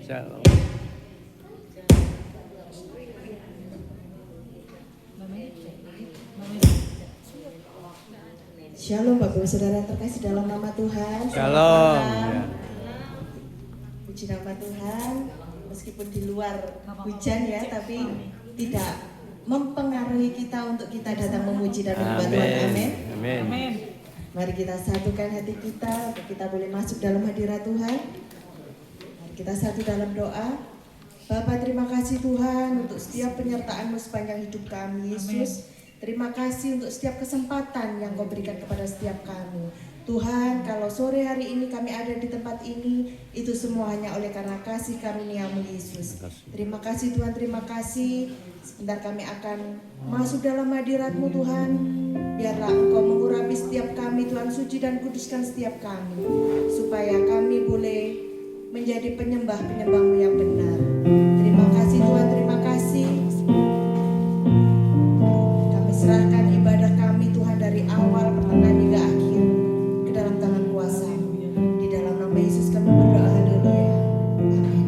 Shalom. Shalom Bapak Ibu Saudara terkasih dalam nama Tuhan. Shalom. Ya. Puji nama Tuhan. Meskipun di luar hujan ya, tapi tidak mempengaruhi kita untuk kita datang memuji dan menyembah Tuhan. Amin. Amin. Mari kita satukan hati kita untuk kita boleh masuk dalam hadirat Tuhan. Mari kita satu dalam doa. Bapa, terima kasih Tuhan untuk setiap penyertaan-Mu sepanjang hidup kami, Yesus. Terima kasih untuk setiap kesempatan yang Kau berikan kepada setiap kami. Tuhan, kalau sore hari ini kami ada di tempat ini, itu semua hanya oleh karena kasih karunia-Mu, Yesus. Terima kasih Tuhan, terima kasih. Sebentar kami akan masuk dalam hadirat-Mu Tuhan. Biarlah Engkau mengurapi setiap kami, Tuhan, suci dan kuduskan setiap kami, supaya kami boleh menjadi penyembah-penyembah-Mu yang benar. Terima kasih Tuhan, terima kasih. Kami serahkan ibadah kami Tuhan dari awal pertengahan hingga akhir ke dalam tangan kuasa-Mu. Di dalam nama Yesus kami berdoa, haleluya. Amin.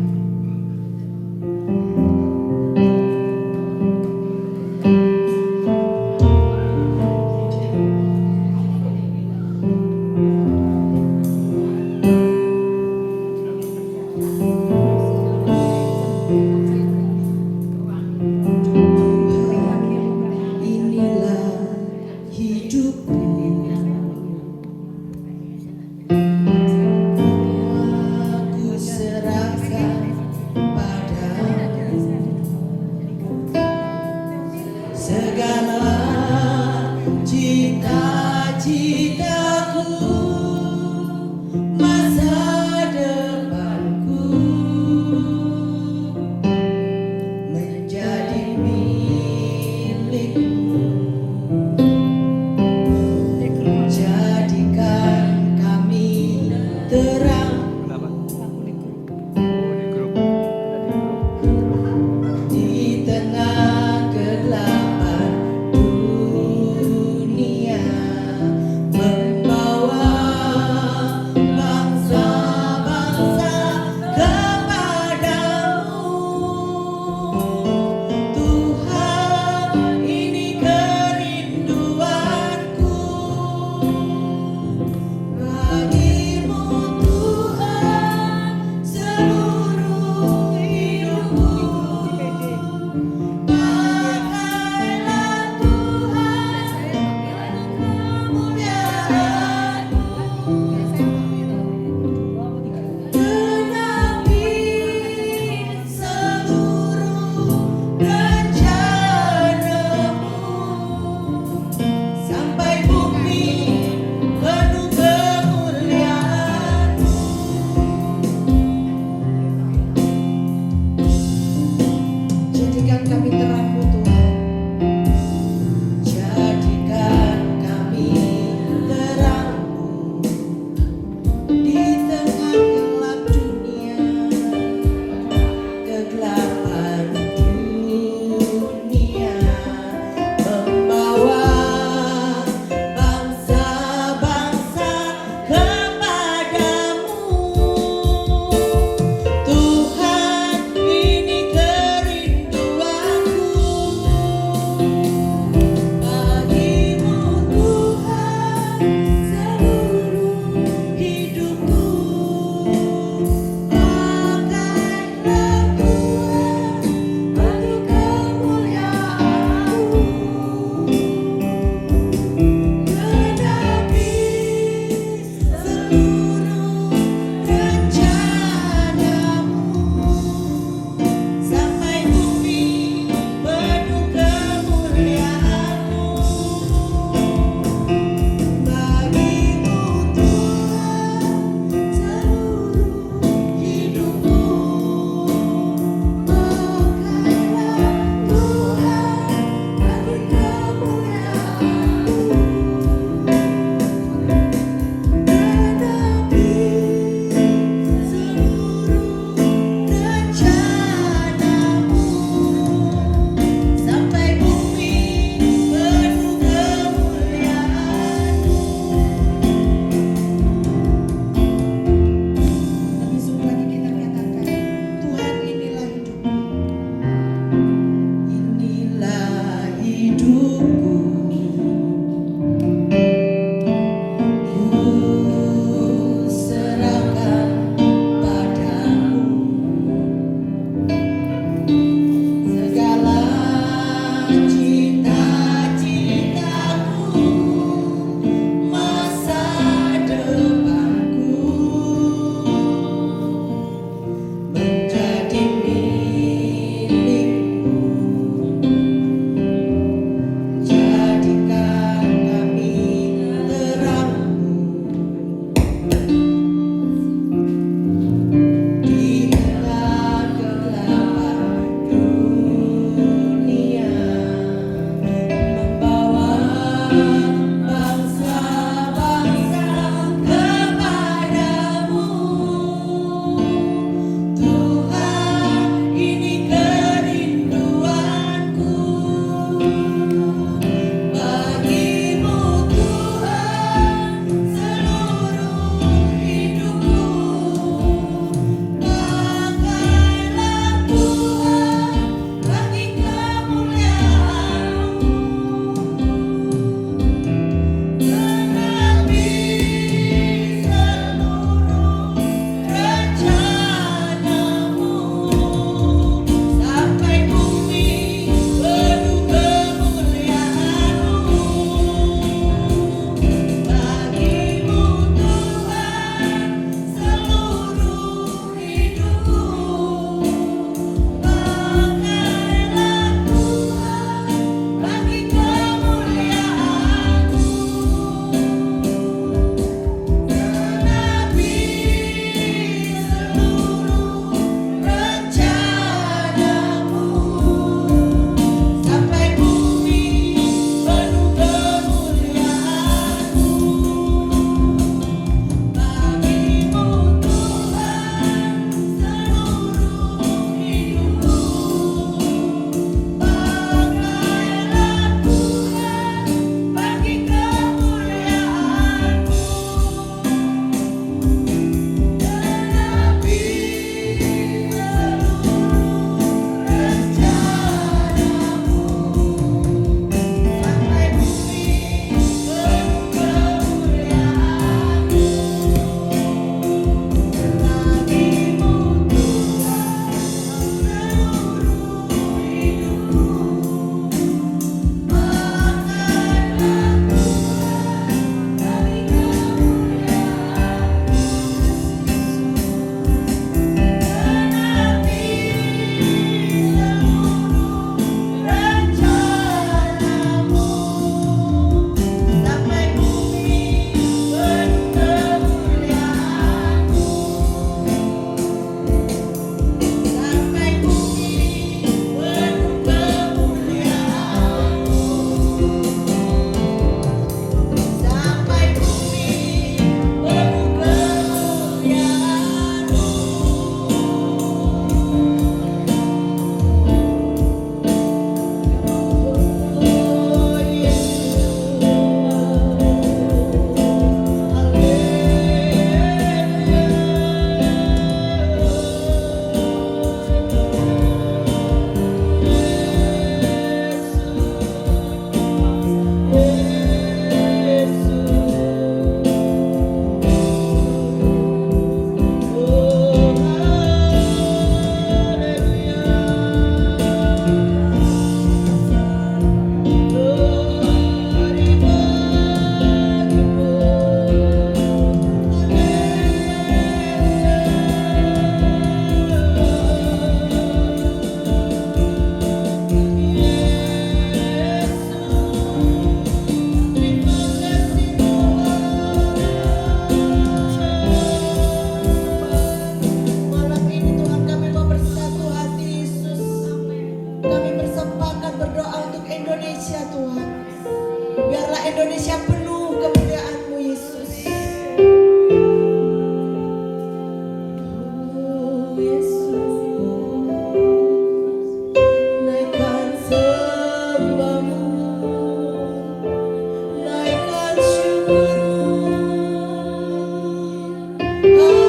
Oh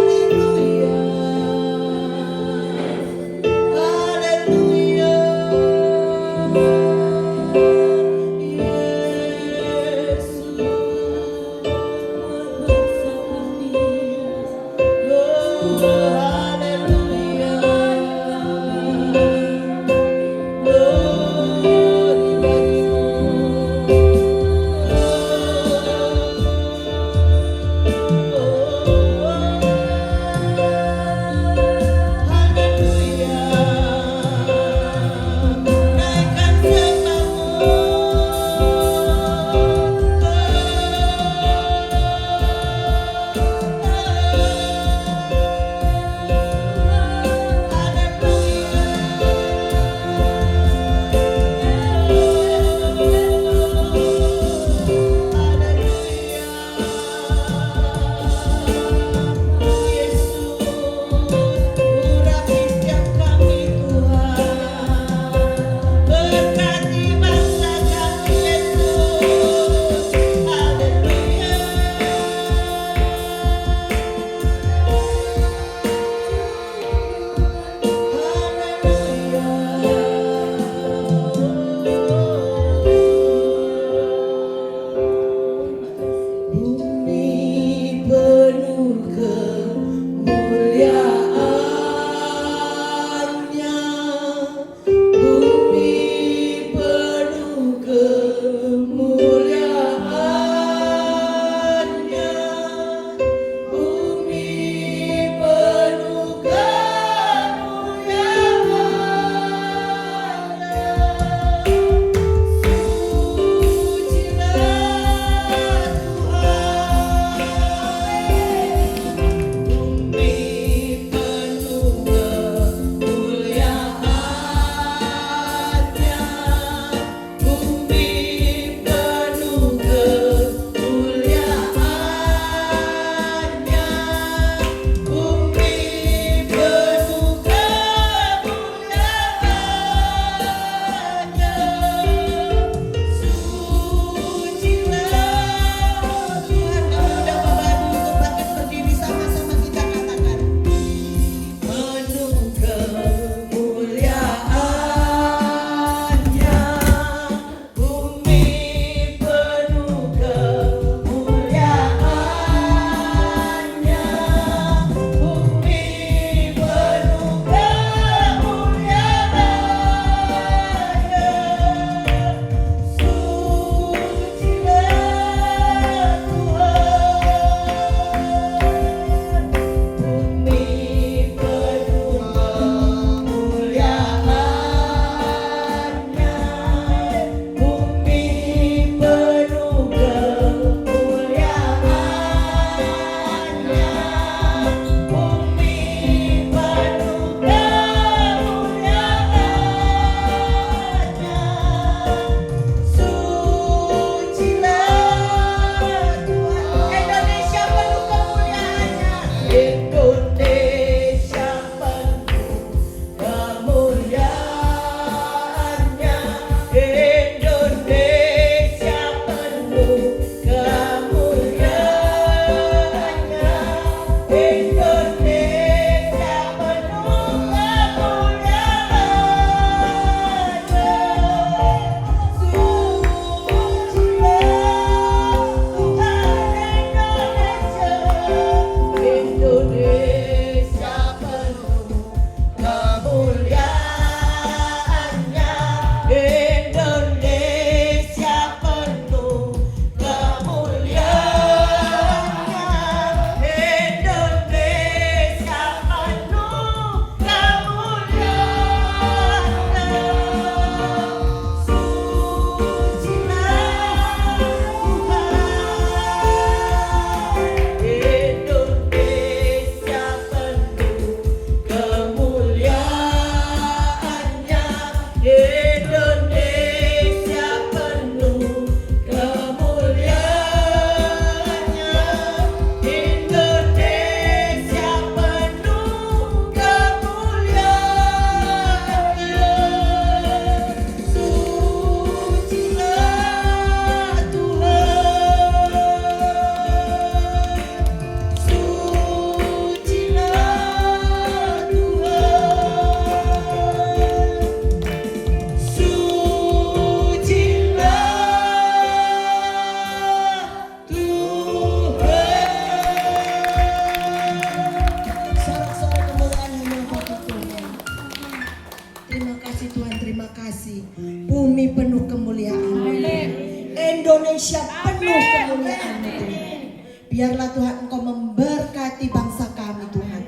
Biarlah Tuhan Engkau memberkati bangsa kami Tuhan.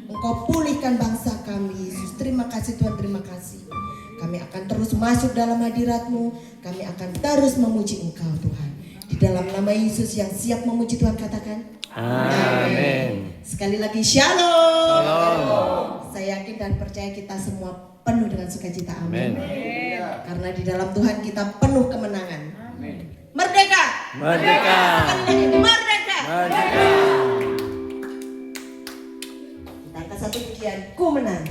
Engkau pulihkan bangsa kami Yesus. Terima kasih Tuhan, terima kasih. Kami akan terus masuk dalam hadirat-Mu. Kami akan terus memuji Engkau Tuhan. Di dalam nama Yesus yang siap memuji Tuhan katakan. Amin. Sekali lagi shalom. Shalom. Saya yakin dan percaya kita semua penuh dengan sukacita. Amin. Amin. Karena di dalam Tuhan kita penuh kemenangan. Merdeka. Merdeka. Merdeka. Merdeka. Kita angkat satu pujian, ku menang.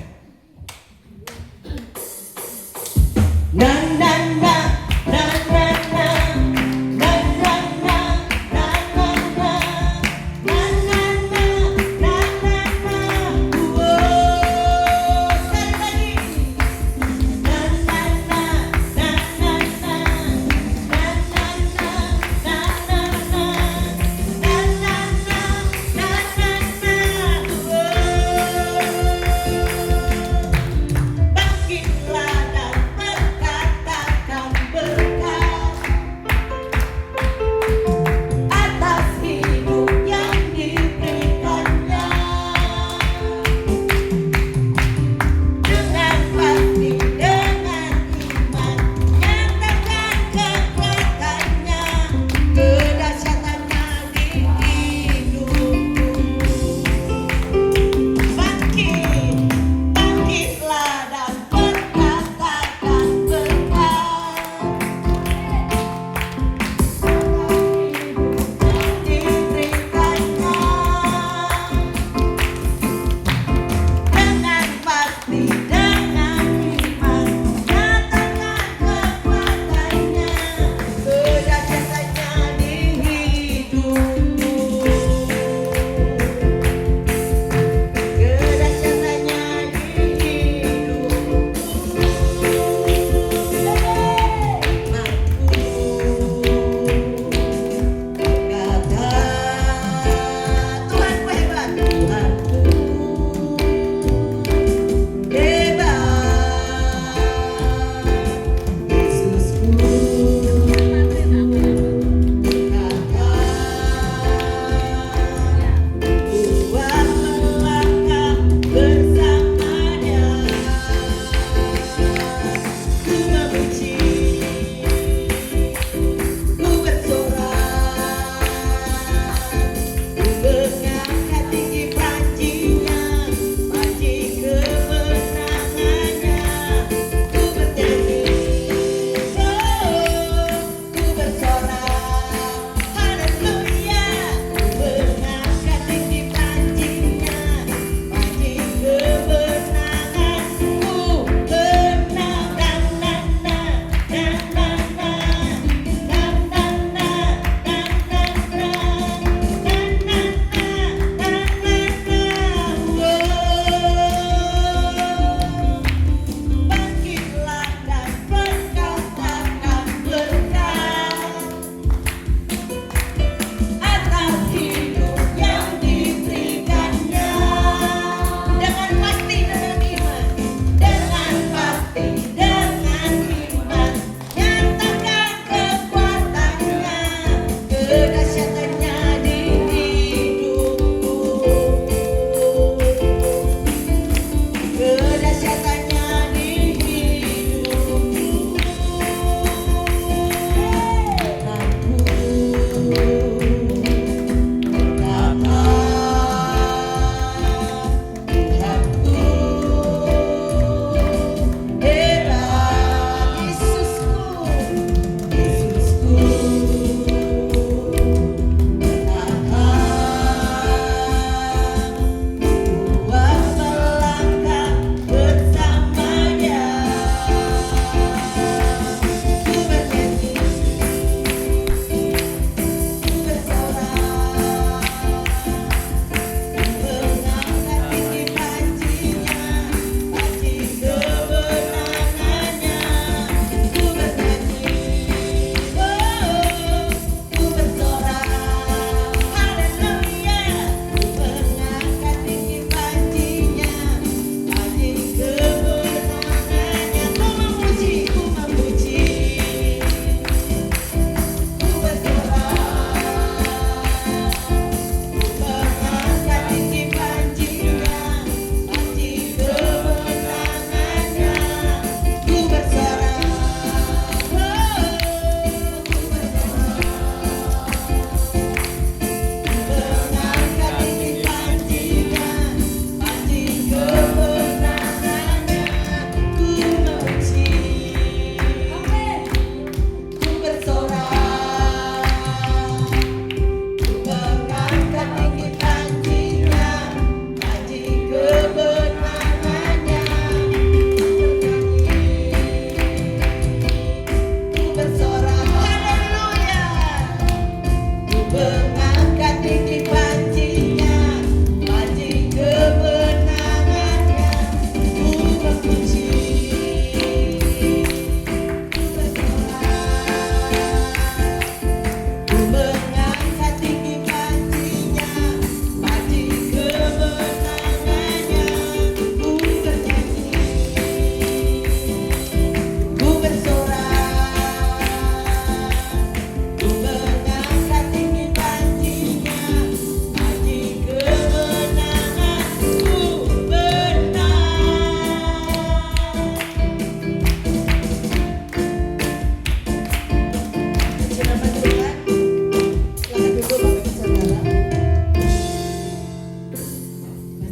Na na na na na na. Bangkitlah dan berkata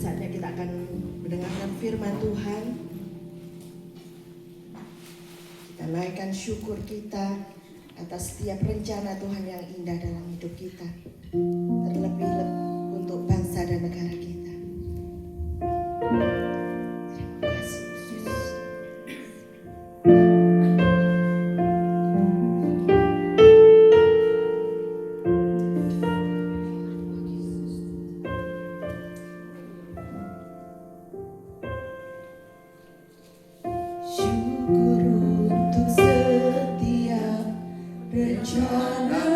saatnya kita akan mendengarkan firman Tuhan. Kita naikkan syukur kita atas setiap rencana Tuhan yang indah dalam hidup kita. Terlebih untuk bangsa dan negara kita. Terima kasih Yesus. Syukur untuk setiap rencanamu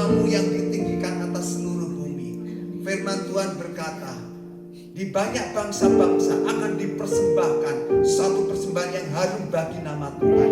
Namamu yang ditinggikan atas seluruh bumi. Firman Tuhan berkata, di banyak bangsa-bangsa akan dipersembahkan satu persembahan yang harum bagi nama Tuhan.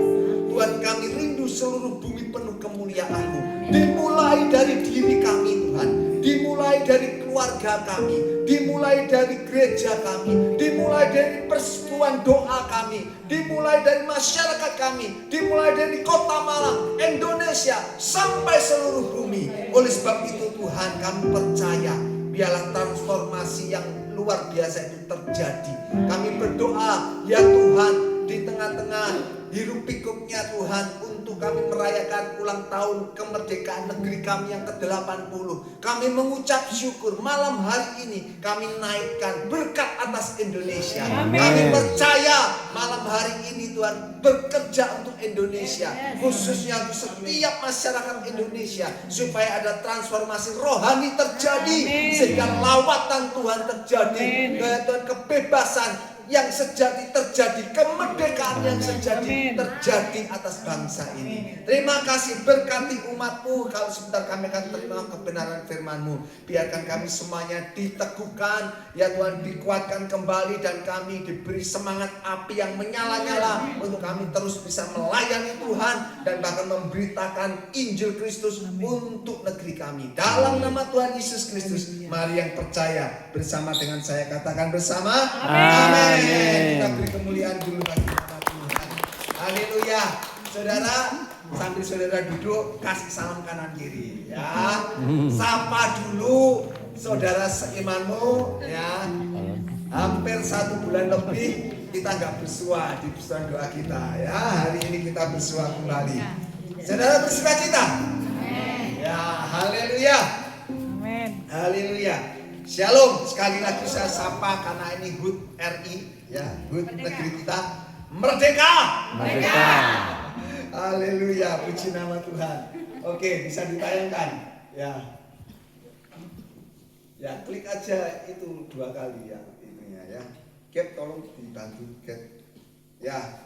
Tuhan, kami rindu seluruh bumi penuh kemuliaan-Mu. Dimulai dari diri kami Tuhan, dimulai dari keluarga kami, dimulai dari gereja kami, dimulai dari persekutuan doa kami, dimulai dari masyarakat kami, dimulai dari kota Malang, Indonesia, sampai seluruh bumi. Oleh sebab itu Tuhan, kami percaya biarlah transformasi yang luar biasa itu terjadi. Kami berdoa, ya Tuhan, di tengah-tengah hiruk pikuknya Tuhan, untuk kami merayakan ulang tahun kemerdekaan negeri kami yang ke-80. Kami mengucap syukur malam hari ini, kami naikkan berkat atas Indonesia. Amin. Kami percaya malam hari ini Tuhan bekerja untuk Indonesia, khususnya untuk setiap masyarakat Indonesia, supaya ada transformasi rohani terjadi. Amin. Sehingga lawatan Tuhan terjadi, Tuhan, kebebasan yang sejati terjadi, kemerdekaan yang sejati terjadi atas bangsa ini. Terima kasih, berkati umat-Mu. Kalau sebentar kami akan terima kebenaran firman-Mu, biarkan kami semuanya diteguhkan, ya Tuhan, dikuatkan kembali, dan kami diberi semangat api yang menyala-nyala untuk kami terus bisa melayani Tuhan dan bahkan memberitakan Injil Kristus untuk negeri kami. Dalam nama Tuhan Yesus Kristus, mari yang percaya bersama dengan saya katakan bersama, amin. Kita beri kemuliaan dulu bagi nama Tuhan. Haleluya. Saudara, sambil saudara duduk, kasih salam kanan kiri, ya. Sapa dulu saudara seimanmu, ya. Hampir 1 bulan lebih kita nggak bersua di persekutuan doa kita, ya. Hari ini kita bersua kembali. Saudara bersuka cita? Ya, haleluya. Haleluya. Shalom, sekali lagi saya sapa karena ini HUT RI, ya, HUT negeri kita merdeka. Merdeka. Haleluya, puji nama Tuhan. Oke, bisa ditayangkan, ya. Ya, klik aja itu 2 kali yang itunya, ya. Cat, tolong dibantu Cat. Ya.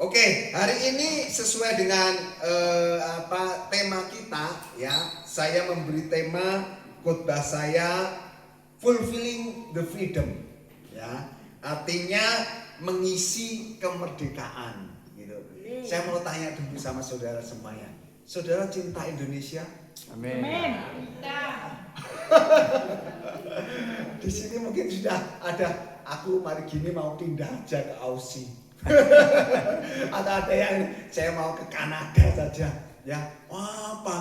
Oke, hari ini sesuai dengan tema kita, ya. Saya memberi tema khotbah saya Fulfilling the Freedom, ya, artinya mengisi kemerdekaan, gitu. Saya mau tanya dulu sama saudara semuanya, saudara cinta Indonesia? Amin. Di sini mungkin sudah ada, aku mari gini mau pindah aja ke Aussie, atau ada yang saya mau ke Kanada saja, ya. Wah, apa?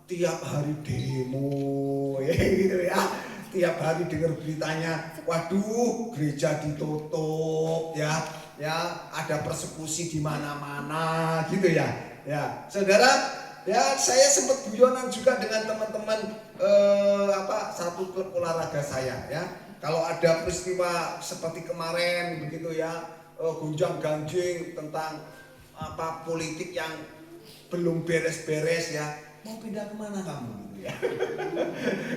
Tiap hari demo, ya, gitu ya. Tiap hari dengar beritanya, waduh, gereja ditutup, ya, ada persekusi di mana-mana, gitu ya. Ya, saudara, ya, saya sempat guyonan juga dengan teman-teman satu klub olahraga saya, ya. Kalau ada peristiwa seperti kemarin, begitu ya, gonjang-ganjing tentang politik yang belum beres-beres, ya, mau pindah kemana kamu, gitu ya.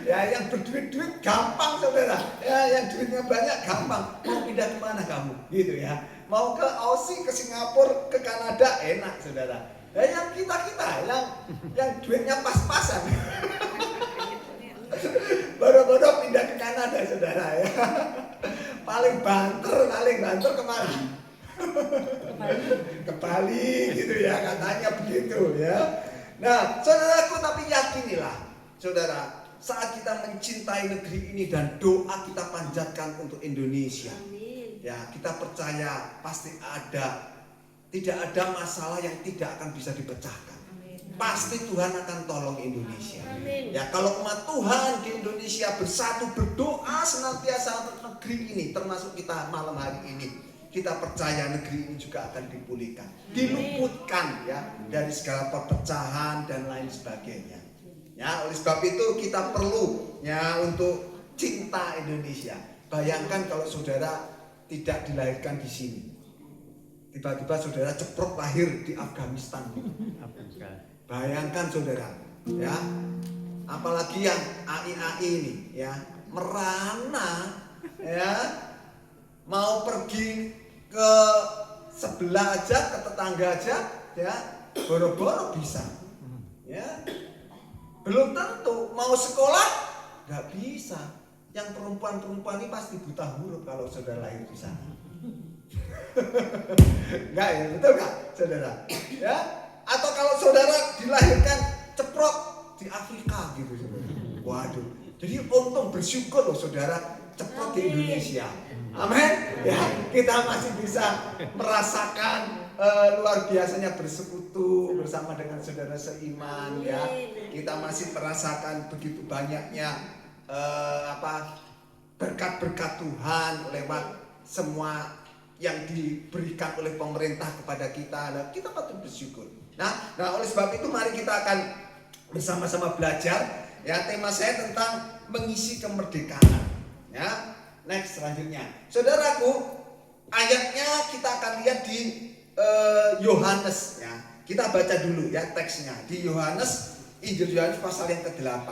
Ya, yang berduit-duit gampang saudara, ya, yang duitnya banyak gampang, mau pindah kemana kamu, gitu ya. Mau ke Aussie, ke Singapura, ke Kanada, enak saudara. Ya, yang kita yang duitnya pas-pasan, bodoh-bodoh pindah ke Kanada saudara, ya. Paling banter kemana? Ke Bali, gitu ya, katanya begitu, ya. Nah, saudaraku, tapi yakinilah, saudara, saat kita mencintai negeri ini dan doa kita panjatkan untuk Indonesia, ya, kita percaya pasti tidak ada masalah yang tidak akan bisa dipecahkan. Pasti Tuhan akan tolong Indonesia. Ya, kalau umat Tuhan di Indonesia bersatu berdoa senantiasa untuk negeri ini, termasuk kita malam hari ini, kita percaya negeri ini juga akan dipulihkan, diluputkan, ya, dari segala perpecahan dan lain sebagainya. Ya, oleh sebab itu kita perlu, ya, untuk cinta Indonesia. Bayangkan kalau saudara tidak dilahirkan di sini, tiba-tiba saudara ceprot lahir di Afghanistan. Bayangkan saudara, ya, apalagi yang AI ini, ya, merana, ya, mau pergi ke sebelah aja, ke tetangga aja, ya, boro-boro bisa, ya. Belum tentu. Mau sekolah nggak bisa. Yang perempuan-perempuan ini pasti buta huruf kalau saudara lahir di sana. Enggak ya, betul nggak saudara? Ya? Atau kalau saudara dilahirkan ceprot di Afrika gitu saudara. Waduh. Jadi untung bersyukur loh saudara ceprot di Indonesia. Amin. Ya, kita masih bisa merasakan luar biasanya bersekutu bersama dengan saudara seiman ya. Kita masih merasakan begitu banyaknya berkat-berkat Tuhan lewat semua yang diberikan oleh pemerintah kepada kita. Nah, kita patut bersyukur. Nah, oleh sebab itu mari kita akan bersama-sama belajar ya, tema saya tentang mengisi kemerdekaan. Ya. Next selanjutnya. Saudaraku, ayatnya kita akan lihat di Yohanes ya. Kita baca dulu ya teksnya di Yohanes, Injil Yohanes pasal yang ke-8.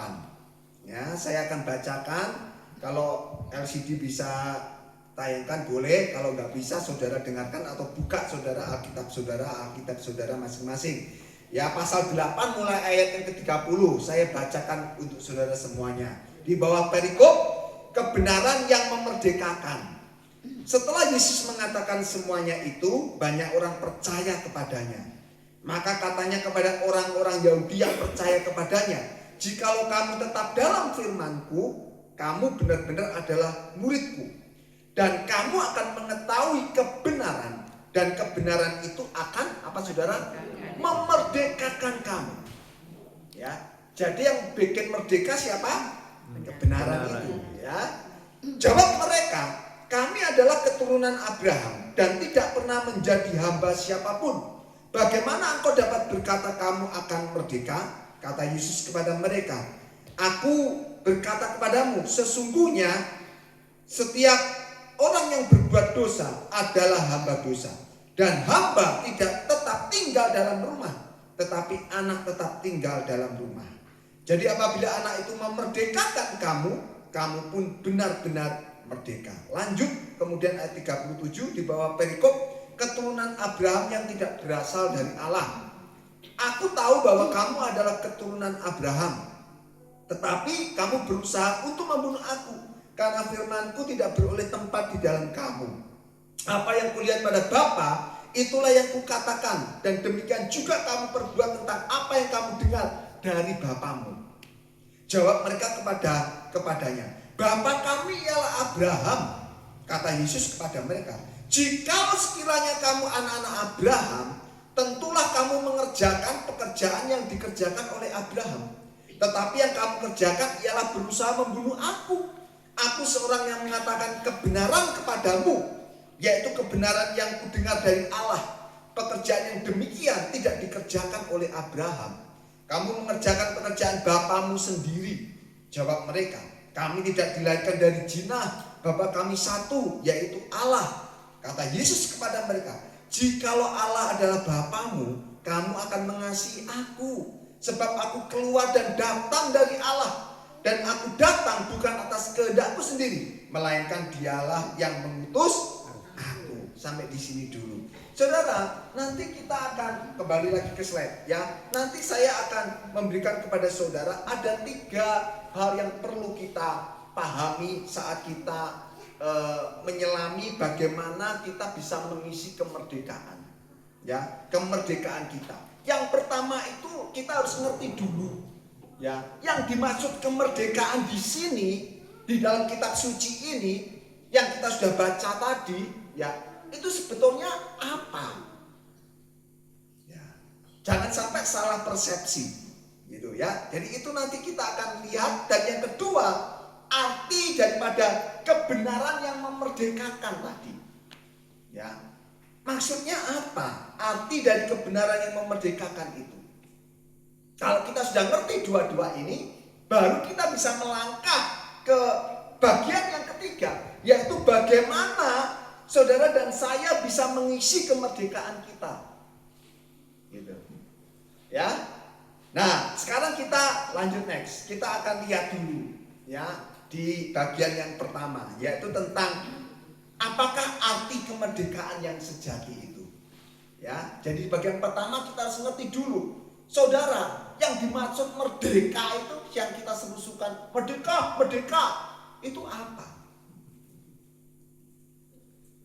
Ya, saya akan bacakan. Kalau LCD bisa tayangkan boleh, kalau nggak bisa saudara dengarkan atau buka saudara Alkitab saudara masing-masing. Ya, pasal 8 mulai ayat yang ke-30 saya bacakan untuk saudara semuanya. Di bawah perikop kebenaran yang memerdekakan. Setelah Yesus mengatakan semuanya itu, banyak orang percaya kepadanya. Maka katanya kepada orang-orang Yahudi yang percaya kepadanya, "Jikalau kamu tetap dalam firman-Ku, kamu benar-benar adalah murid-Ku. Dan kamu akan mengetahui kebenaran. Dan kebenaran itu akan," apa saudara? "memerdekakan kamu." Ya, jadi yang bikin merdeka siapa? Kebenaran itu. Ya. Jawab mereka, "Kami adalah keturunan Abraham dan tidak pernah menjadi hamba siapapun. Bagaimana engkau dapat berkata kamu akan merdeka?" Kata Yesus kepada mereka, "Aku berkata kepadamu, sesungguhnya setiap orang yang berbuat dosa adalah hamba dosa. Dan hamba tidak tetap tinggal dalam rumah, tetapi anak tetap tinggal dalam rumah. Jadi apabila anak itu memerdekakan kamu, kamu pun benar-benar merdeka." Lanjut kemudian ayat 37 di bawah perikop keturunan Abraham yang tidak berasal dari Allah. "Aku tahu bahwa kamu adalah keturunan Abraham, tetapi kamu berusaha untuk membunuh aku, karena firman-Ku tidak beroleh tempat di dalam kamu. Apa yang kulihat pada Bapa, itulah yang kukatakan, dan demikian juga kamu perbuat tentang apa yang kamu dengar dari bapamu." Jawab mereka kepadanya, "Bapa kami ialah Abraham." Kata Yesus kepada mereka, "Jikalau sekiranya kamu anak-anak Abraham, tentulah kamu mengerjakan pekerjaan yang dikerjakan oleh Abraham. Tetapi yang kamu kerjakan ialah berusaha membunuh aku. Aku seorang yang mengatakan kebenaran kepadamu, yaitu kebenaran yang kudengar dari Allah. Pekerjaan yang demikian tidak dikerjakan oleh Abraham. Kamu mengerjakan pekerjaan bapamu sendiri." Jawab mereka, "Kami tidak dilahirkan dari jinah. Bapa kami satu, yaitu Allah." Kata Yesus kepada mereka, "Jikalau Allah adalah bapamu, kamu akan mengasihi aku. Sebab aku keluar dan datang dari Allah. Dan aku datang bukan atas kehendakku sendiri, melainkan Dialah yang mengutus aku." Sampai di sini dulu. Saudara, nanti kita akan kembali lagi ke slide ya. Nanti saya akan memberikan kepada saudara ada 3 hal yang perlu kita pahami saat kita menyelami bagaimana kita bisa mengisi kemerdekaan. Ya, kemerdekaan kita. Yang pertama itu kita harus ngerti dulu ya, yang dimaksud kemerdekaan di sini di dalam kitab suci ini yang kita sudah baca tadi ya, itu sebetulnya apa? Ya, jangan sampai salah persepsi, gitu ya. Jadi itu nanti kita akan lihat. Dan yang kedua, arti daripada kebenaran yang memerdekakan tadi. Ya, maksudnya apa? Arti dari kebenaran yang memerdekakan itu. Kalau kita sudah ngerti dua-dua ini, baru kita bisa melangkah ke bagian yang ketiga, yaitu bagaimana saudara dan saya bisa mengisi kemerdekaan kita, gitu, ya. Nah, sekarang kita lanjut next. Kita akan lihat dulu, ya, di bagian yang pertama, yaitu tentang apakah arti kemerdekaan yang sejati itu, ya. Jadi di bagian pertama kita harus ngerti dulu Saudara, yang dimaksud merdeka itu yang kita serusukan, merdeka, merdeka, itu apa?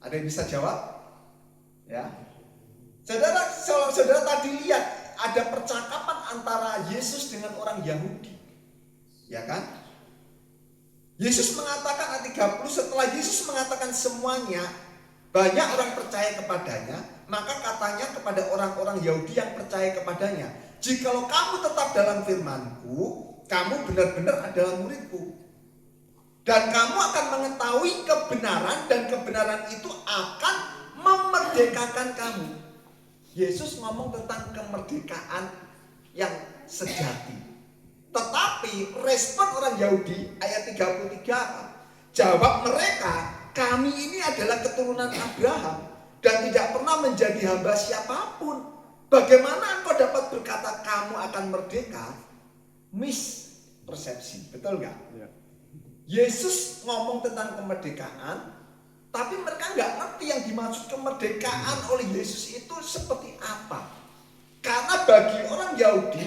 Ada yang bisa jawab? Ya. Saudara tadi lihat ada percakapan antara Yesus dengan orang Yahudi. Ya kan? Yesus mengatakan ayat 30, setelah Yesus mengatakan semuanya, banyak orang percaya kepadanya, maka katanya kepada orang-orang Yahudi yang percaya kepadanya, jikalau kamu tetap dalam firman-Ku, kamu benar-benar adalah murid-Ku. Dan kamu akan mengetahui kebenaran, dan kebenaran itu akan memerdekakan kamu. Yesus ngomong tentang kemerdekaan yang sejati. Tetapi respon orang Yahudi ayat 33, jawab mereka, kami ini adalah keturunan Abraham dan tidak pernah menjadi hamba siapapun. Bagaimana engkau dapat berkata kamu akan merdeka? Mispersepsi, betul nggak? Ya. Yesus ngomong tentang kemerdekaan, tapi mereka nggak ngerti yang dimaksud kemerdekaan oleh Yesus itu seperti apa. Karena bagi orang Yahudi,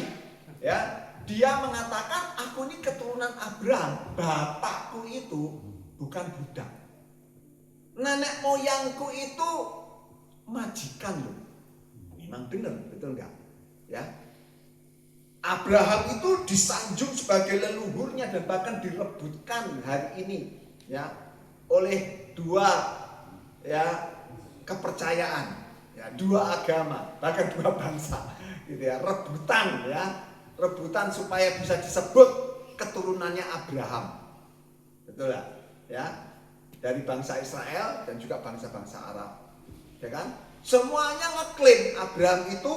ya, dia mengatakan aku ini keturunan Abraham, bapakku itu bukan budak, nenek moyangku itu majikan loh. Memang benar, betul nggak? Ya, Abraham itu disanjung sebagai leluhurnya dan bahkan direbutkan hari ini, ya, oleh dua, ya, kepercayaan, ya, dua agama, bahkan dua bangsa, gitu ya, rebutan, ya. Rebutan supaya bisa disebut keturunannya Abraham, betul ya? Ya, dari bangsa Israel dan juga bangsa-bangsa Arab, ya kan? Semuanya ngeklaim Abraham itu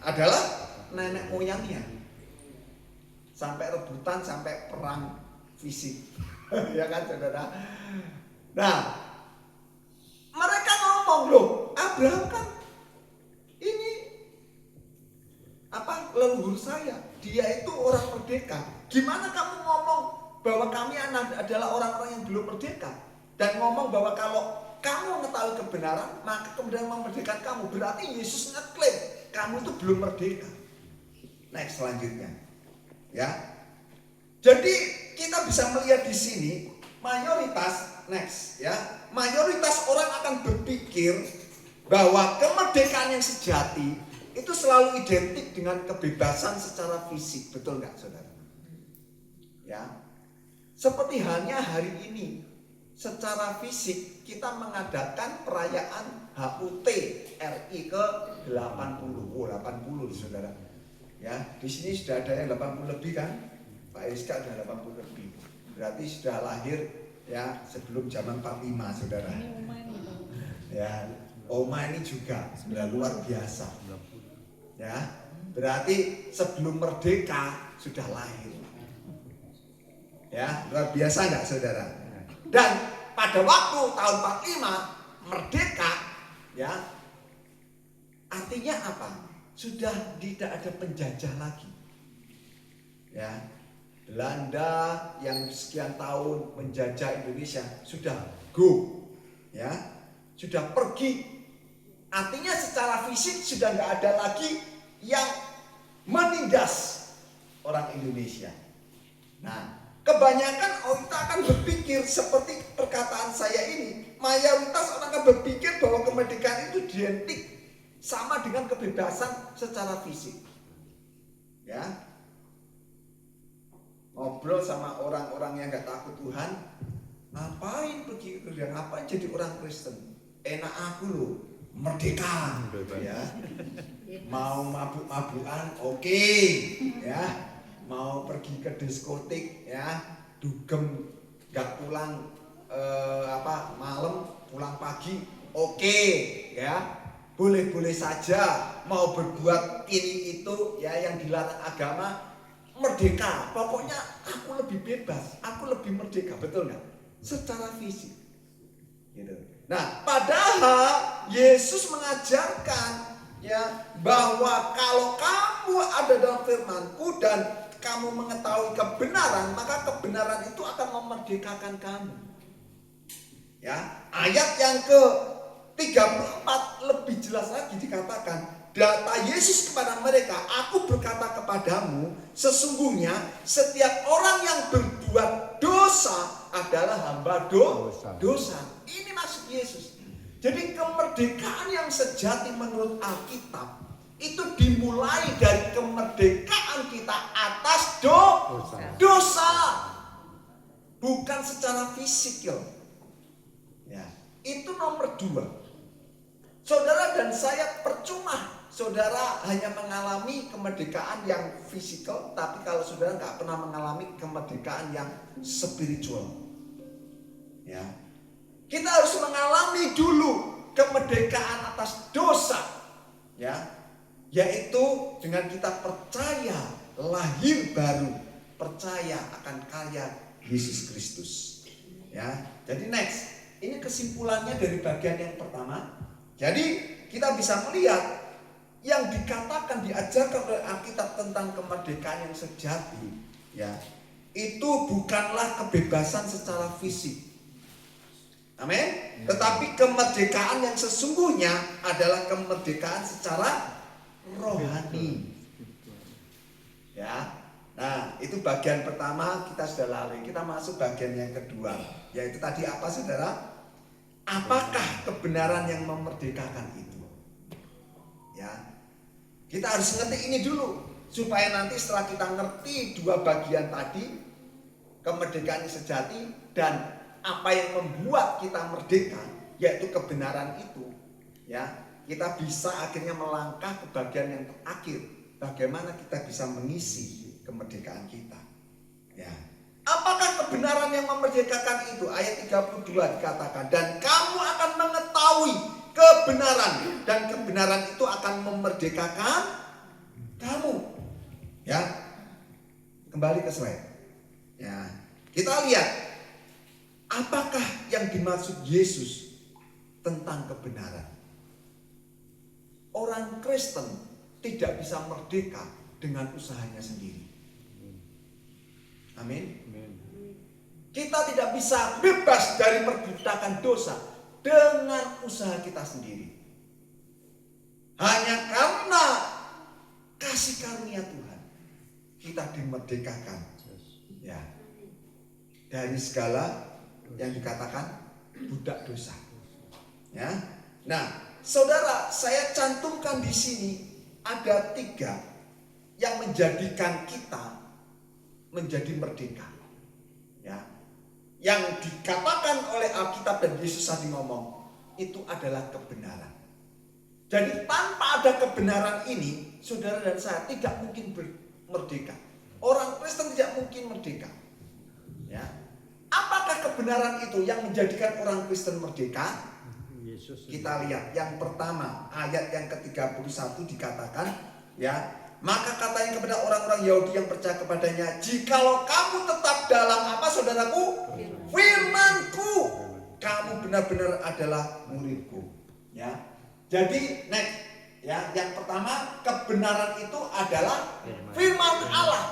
adalah nenek moyangnya, sampai rebutan, sampai perang fisik, ya kan, saudara? Nah, mereka ngomong loh, Abraham kan ini apa, leluhur saya, dia itu orang merdeka. Gimana kamu ngomong bahwa kami adalah orang-orang yang belum merdeka, dan ngomong bahwa kalau kamu mengetahui kebenaran maka kebenaran memerdekakan kamu? Berarti Yesus ngeklaim kamu itu belum merdeka. Next, selanjutnya, ya. Jadi kita bisa melihat di sini mayoritas, next, ya, mayoritas orang akan berpikir bahwa kemerdekaan yang sejati itu selalu identik dengan kebebasan secara fisik, betul nggak, saudara? Ya, seperti halnya hari ini, secara fisik kita mengadakan perayaan HUT RI ke 80, 80 saudara. Ya, di sini sudah ada yang 80 lebih kan? Pak Rizka sudah 80 lebih. Berarti sudah lahir, ya, sebelum zaman 45, saudara. Ya, Oma ini juga sudah luar biasa. Ya, berarti sebelum merdeka sudah lahir. Ya, luar biasa nggak, saudara? Dan pada waktu tahun 45 merdeka, ya, artinya apa? Sudah tidak ada penjajah lagi. Ya, Belanda yang sekian tahun menjajah Indonesia sudah go, ya, sudah pergi. Artinya secara fisik sudah nggak ada lagi yang menindas orang Indonesia. Nah, kebanyakan kita akan berpikir seperti perkataan saya ini. Mayoritas orang akan berpikir bahwa kemerdekaan itu identik sama dengan kebebasan secara fisik. Ya, ngobrol sama orang-orang yang nggak takut Tuhan, ngapain pergi kerja, ngapain jadi orang Kristen? Enak aku loh, merdeka, ya. Mau mabuk-mabukan, oke, ya. Mau pergi ke diskotik, ya, dugem, nggak pulang malam, pulang pagi, oke, ya. Boleh-boleh saja. Mau berbuat ini itu, ya, yang dilarang agama, merdeka. Pokoknya aku lebih bebas, aku lebih merdeka, betul nggak? Secara fisik, gitu. Nah, padahal Yesus mengajarkan, ya, bahwa kalau kamu ada dalam firman-Ku dan kamu mengetahui kebenaran, maka kebenaran itu akan memerdekakan kamu. Ya, ayat yang ke 34 lebih jelas lagi dikatakan, data Yesus kepada mereka, aku berkata kepadamu, sesungguhnya setiap orang yang berbuat dosa adalah hamba dosa. Ini maksud Yesus. Jadi kemerdekaan yang sejati menurut Alkitab itu dimulai dari kemerdekaan kita atas dosa. Bukan secara fisik. Ya, itu nomor 2. Saudara dan saya percuma saudara hanya mengalami kemerdekaan yang fisikal, tapi kalau saudara nggak pernah mengalami kemerdekaan yang spiritual. Ya, kita harus mengalami dulu kemerdekaan atas dosa, ya, yaitu dengan kita percaya lahir baru, percaya akan karya Yesus Kristus. Ya, jadi next, ini kesimpulannya dari bagian yang pertama. Jadi kita bisa melihat yang dikatakan diajarkan oleh Alkitab tentang kemerdekaan yang sejati, ya, itu bukanlah kebebasan secara fisik. Amin. Tetapi kemerdekaan yang sesungguhnya adalah kemerdekaan secara rohani. Ya. Nah, itu bagian pertama kita sudah lalui. Kita masuk bagian yang kedua, yaitu tadi apa, saudara? Apakah kebenaran yang memerdekakan itu? Ya. Kita harus ngerti ini dulu supaya nanti setelah kita ngerti dua bagian tadi, kemerdekaan yang sejati dan apa yang membuat kita merdeka, yaitu kebenaran itu, ya, kita bisa akhirnya melangkah ke bagian yang terakhir, bagaimana kita bisa mengisi kemerdekaan kita. Ya. Apakah kebenaran yang memerdekakan itu? Ayat 32 dikatakan, dan kamu akan mengetahui kebenaran, dan kebenaran itu akan memerdekakan kamu. Ya, kembali ke slide. Ya, kita lihat apakah yang dimaksud Yesus tentang kebenaran. Orang Kristen tidak bisa merdeka dengan usahanya sendiri. Amin. Kita tidak bisa bebas dari perbudakan dosa dengan usaha kita sendiri. Hanya karena kasih karunia Tuhan kita dimerdekakan, ya, dari segala yang dikatakan budak dosa. Ya. Nah, saudara, saya cantumkan di sini ada 3 yang menjadikan kita menjadi merdeka. Ya. Yang dikatakan oleh Alkitab dan Yesus tadi ngomong, itu adalah kebenaran. Jadi tanpa ada kebenaran ini, saudara dan saya tidak mungkin merdeka. Orang Kristen tidak mungkin merdeka. Ya. Apakah kebenaran itu yang menjadikan orang Kristen merdeka? Kita lihat yang pertama, ayat yang ke-31 dikatakan, ya, maka katanya kepada orang-orang Yahudi yang percaya kepadanya, jikalau kamu tetap dalam apa, saudaraku? Firman-Ku, kamu benar-benar adalah murid-Ku. Ya. Jadi next, ya, yang pertama, kebenaran itu adalah firman Allah.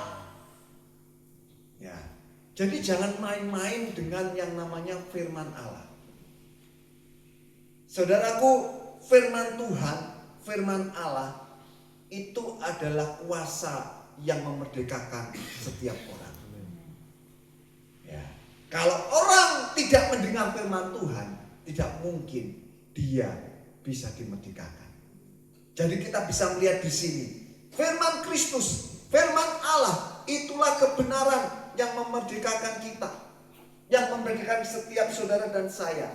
Ya. Jadi jangan main-main dengan yang namanya firman Allah. Saudaraku, firman Tuhan, firman Allah itu adalah kuasa yang memerdekakan setiap orang. Ya. Kalau orang tidak mendengar firman Tuhan, tidak mungkin dia bisa dimerdekakan. Jadi kita bisa melihat di sini, firman Kristus, firman Allah, itulah kebenaran yang memerdekakan kita, yang memerdekakan setiap saudara dan saya.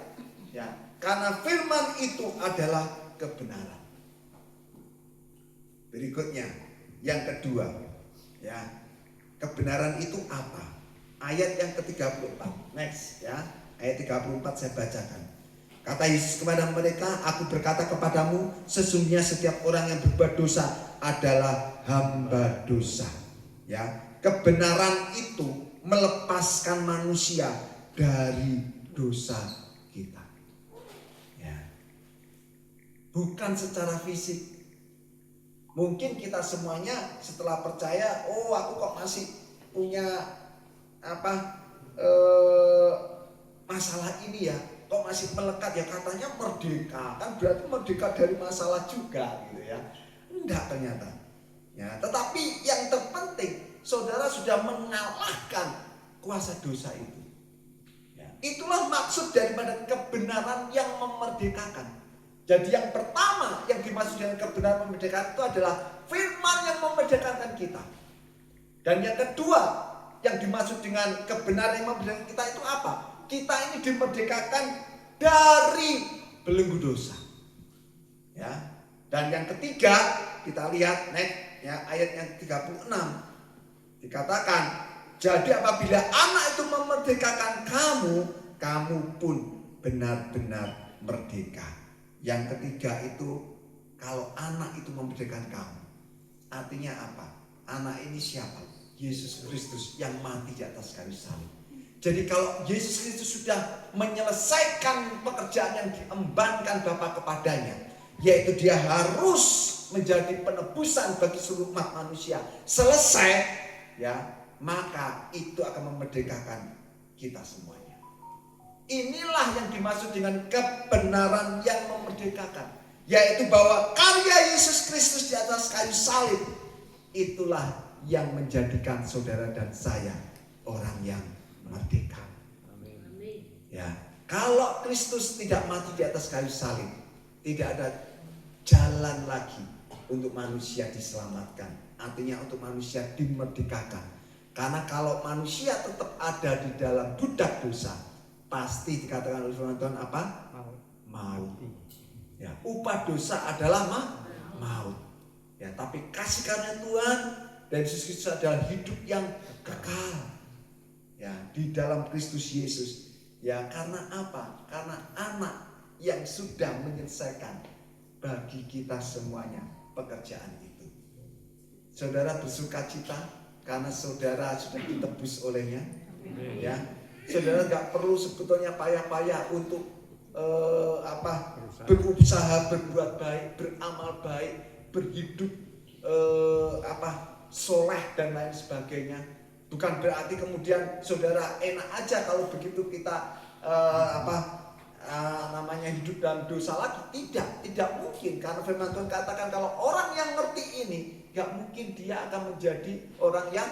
Ya. Karena firman itu adalah kebenaran. Berikutnya, yang kedua, ya, kebenaran itu apa? Ayat yang ke-34. Next, ya, ayat 34 saya bacakan. Kata Yesus kepada mereka, aku berkata kepadamu, sesungguhnya setiap orang yang berbuat dosa adalah hamba dosa. Ya, kebenaran itu melepaskan manusia dari dosa kita. Bukan secara fisik. Mungkin kita semuanya setelah percaya, oh aku kok masih punya masalah ini ya, kok masih melekat ya, katanya merdeka, kan berarti merdeka dari masalah juga gitu ya. Enggak ternyata. Ya, tetapi yang terpenting, saudara sudah mengalahkan kuasa dosa itu. Ya, itulah maksud daripada kebenaran yang memerdekakan. Jadi yang pertama yang dimaksud dengan kebenaran memerdekakan itu adalah firman yang memerdekakan kita. Dan yang kedua yang dimaksud dengan kebenaran yang memerdekakan kita itu apa? Kita ini dimerdekakan dari belenggu dosa. Ya. Dan yang ketiga kita lihat next ya, ayat yang 36 dikatakan, jadi apabila anak itu memerdekakan kamu, kamu pun benar-benar merdeka. Yang ketiga itu, kalau anak itu memerdekakan kamu, artinya apa? Anak ini siapa? Yesus Kristus yang mati di atas kayu salib. Jadi kalau Yesus Kristus sudah menyelesaikan pekerjaan yang diembankan Bapa kepadanya, yaitu dia harus menjadi penebusan bagi seluruh umat manusia, selesai ya, maka itu akan memerdekakan kita semuanya. Inilah yang dimaksud dengan kebenaran yang memerdekakan, yaitu bahwa karya Yesus Kristus di atas kayu salib itulah yang menjadikan saudara dan saya orang yang merdeka. Ya, kalau Kristus tidak mati di atas kayu salib, tidak ada jalan lagi untuk manusia diselamatkan. Artinya untuk manusia dimerdekakan. Karena kalau manusia tetap ada di dalam budak dosa, pasti dikatakan oleh firman Tuhan apa? Maut. Ya, upah dosa adalah maut. Ya, tapi kasih karunia Tuhan dan Yesus Kristus adalah hidup yang kekal. Ya, di dalam Kristus Yesus. Ya, karena apa? Karena anak yang sudah menyelesaikan bagi kita semuanya pekerjaan itu. Saudara bersuka cita karena saudara sudah ditebus olehnya. Ya, saudara nggak perlu sebetulnya payah-payah untuk berusaha berbuat baik, beramal baik, berhidup soleh dan lain sebagainya. Bukan berarti kemudian saudara enak aja kalau begitu kita hidup dalam dosa lagi. Tidak mungkin, karena firman Tuhan katakan kalau orang yang ngerti ini gak mungkin dia akan menjadi orang yang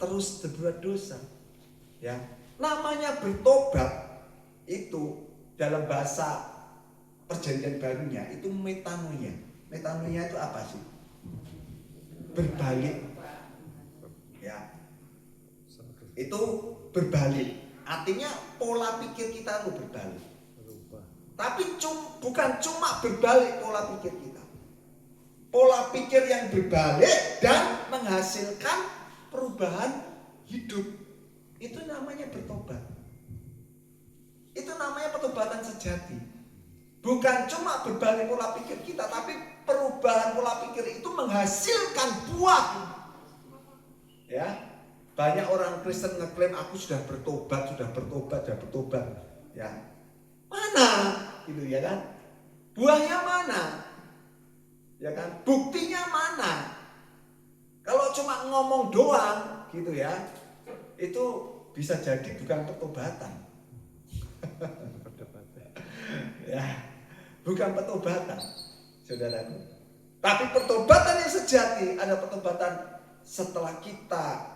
terus berbuat dosa. Ya, namanya bertobat itu dalam bahasa perjanjian barunya itu metanoia. Metanoia itu apa sih? Berbalik. Ya, itu berbalik. Artinya pola pikir kita itu berbalik. Tapi bukan cuma berbalik pola pikir kita. Pola pikir yang berbalik dan menghasilkan perubahan hidup. Itu namanya bertobat. Itu namanya pertobatan sejati. Bukan cuma berbalik pola pikir kita, tapi perubahan pola pikir itu menghasilkan buah. Ya, banyak orang Kristen ngeklaim aku sudah bertobat. Ya, mana? Gitu ya kan? Buahnya mana? Ya kan? Buktinya mana? Kalau cuma ngomong doang, gitu ya, itu bisa jadi bukan pertobatan. Ya, bukan pertobatan, saudaraku. Tapi pertobatan yang sejati ada pertobatan setelah kita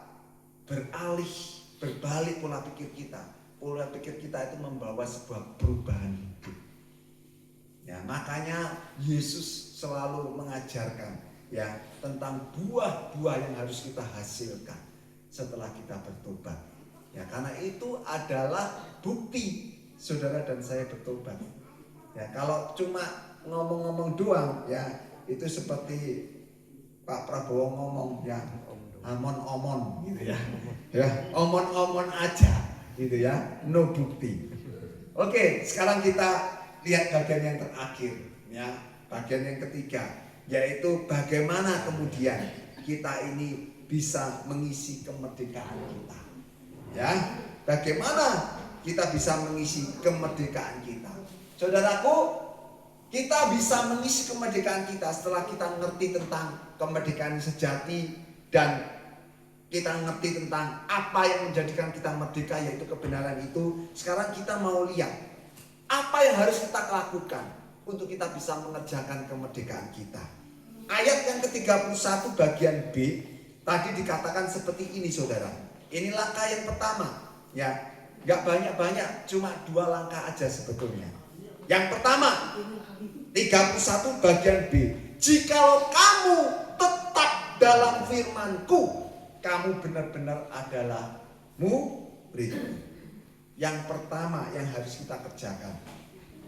berbalik pola pikir kita. Pola pikir kita itu membawa sebuah perubahan hidup. Ya, makanya Yesus selalu mengajarkan ya tentang buah-buah yang harus kita hasilkan setelah kita bertobat. Ya, karena itu adalah bukti saudara dan saya bertobat. Ya, kalau cuma ngomong-ngomong doang ya itu seperti Pak Prabowo ngomong ya omon-omon gitu ya. Ya, omon-omon aja gitu ya, no bukti. Oke, sekarang kita lihat bagian yang terakhir ya, bagian yang ketiga, yaitu bagaimana kemudian kita ini bisa mengisi kemerdekaan kita. Ya, bagaimana kita bisa mengisi kemerdekaan kita. Saudaraku, kita bisa mengisi kemerdekaan kita setelah kita ngerti tentang kemerdekaan sejati dan kita ngerti tentang apa yang menjadikan kita merdeka, yaitu kebenaran itu. Sekarang kita mau lihat apa yang harus kita lakukan untuk kita bisa mengerjakan kemerdekaan kita. ayat yang ke-31 bagian B tadi dikatakan seperti ini, saudara. Ini langkah yang pertama, ya. Nggak banyak-banyak, cuma 2 langkah aja sebetulnya. Yang pertama, 31 bagian B. Jikalau kamu tetap dalam firman-Ku, kamu benar-benar adalah murid. Yang pertama yang harus kita kerjakan,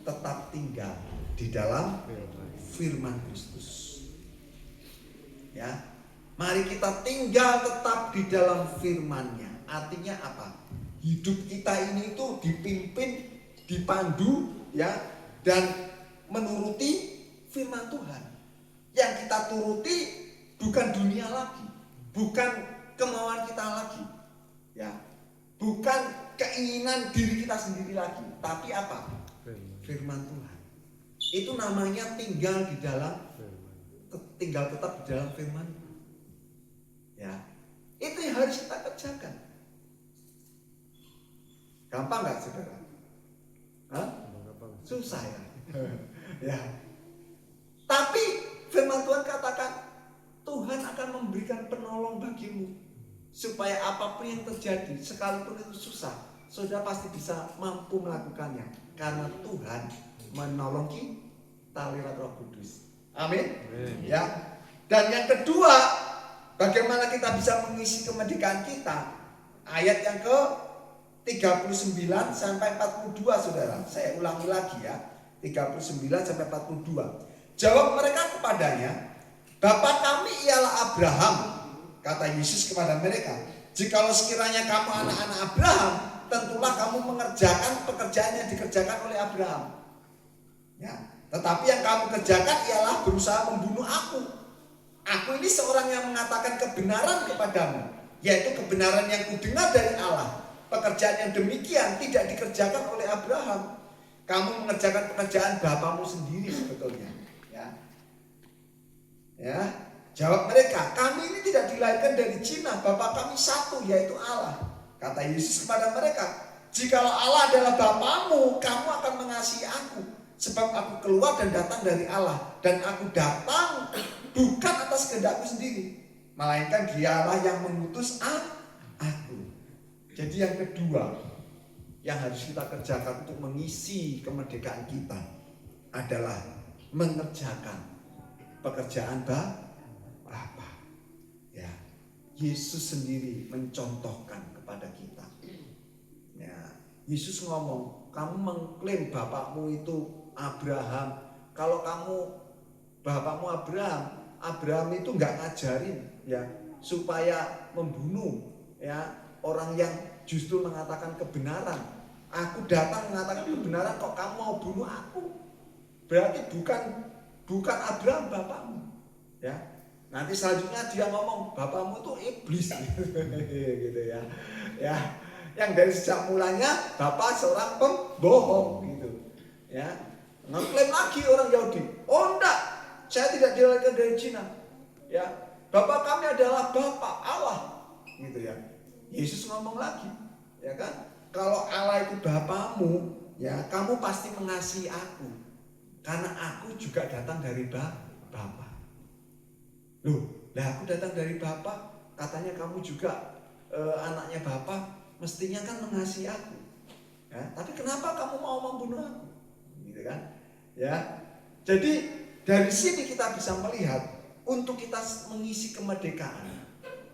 tetap tinggal di dalam firman Kristus. Ya, mari kita tinggal tetap di dalam firman-Nya. Artinya apa? Hidup kita ini itu dipimpin, dipandu, ya, dan menuruti firman Tuhan. Yang kita turuti bukan dunia lagi, bukan kemauan kita lagi, ya, bukan keinginan diri kita sendiri lagi, tapi apa? Firman Tuhan. Itu namanya tinggal di dalam, tinggal tetap di dalam firman. Ya, itu yang harus kita kerjakan. Gampang nggak, saudara? Hah? Susah ya. Ya. Tapi firman Tuhan katakan Tuhan akan memberikan penolong bagimu supaya apapun yang terjadi, sekalipun itu susah, saudara pasti bisa mampu melakukannya karena Tuhan menolong kita lewat Roh Kudus. Amin. Ya. Dan yang kedua, bagaimana kita bisa mengisi kemerdekaan kita? Ayat yang ke 39 sampai 42, saudara. Saya ulangi lagi ya. 39 sampai 42. Jawab mereka kepadanya, Bapa kami ialah Abraham. Kata Yesus kepada mereka, jikalau sekiranya kamu anak-anak Abraham, tentulah kamu mengerjakan pekerjaan yang dikerjakan oleh Abraham. Ya, tetapi yang kamu kerjakan ialah berusaha membunuh aku. Aku ini seorang yang mengatakan kebenaran kepadamu, yaitu kebenaran yang kudengar dari Allah. Pekerjaan yang demikian tidak dikerjakan oleh Abraham. Kamu mengerjakan pekerjaan bapamu sendiri sebetulnya. Ya, jawab mereka, kami ini tidak dilahirkan dari Cina, Bapa kami satu, yaitu Allah. Kata Yesus kepada mereka, jikalau Allah adalah Bapamu, kamu akan mengasihi aku, sebab aku keluar dan datang dari Allah, dan aku datang bukan atas kehendakku sendiri, melainkan Dialah yang mengutus aku. Jadi yang kedua yang harus kita kerjakan untuk mengisi kemerdekaan kita adalah mengerjakan pekerjaan Bapa. Ya, Yesus sendiri mencontohkan kepada kita. Ya, Yesus ngomong, kamu mengklaim bapakmu itu Abraham. Kalau kamu bapakmu Abraham itu nggak ngajarin ya supaya membunuh ya orang yang justru mengatakan kebenaran. Aku datang mengatakan kebenaran, kok kamu mau bunuh aku? Berarti bukan Abraham bapakmu, ya. Nanti selanjutnya dia ngomong bapakmu itu iblis, gitu ya. Ya, yang dari sejak mulanya bapak seorang pembohong, gitu, ya. Ngeklaim lagi orang Yahudi, oh enggak, saya tidak dilahirkan dari Cina, ya. Bapak kami adalah Bapak Allah, gitu ya. Yesus ngomong lagi, ya kan? Kalau Allah itu Bapamu, ya kamu pasti mengasihi aku. Karena aku juga datang dari Bapa. Loh, lah aku datang dari Bapa, katanya kamu juga anaknya Bapa, mestinya kan mengasihi aku. Ya, tapi kenapa kamu mau membunuh aku? Gitu kan? Ya. Jadi dari sini kita bisa melihat untuk kita mengisi kemerdekaan,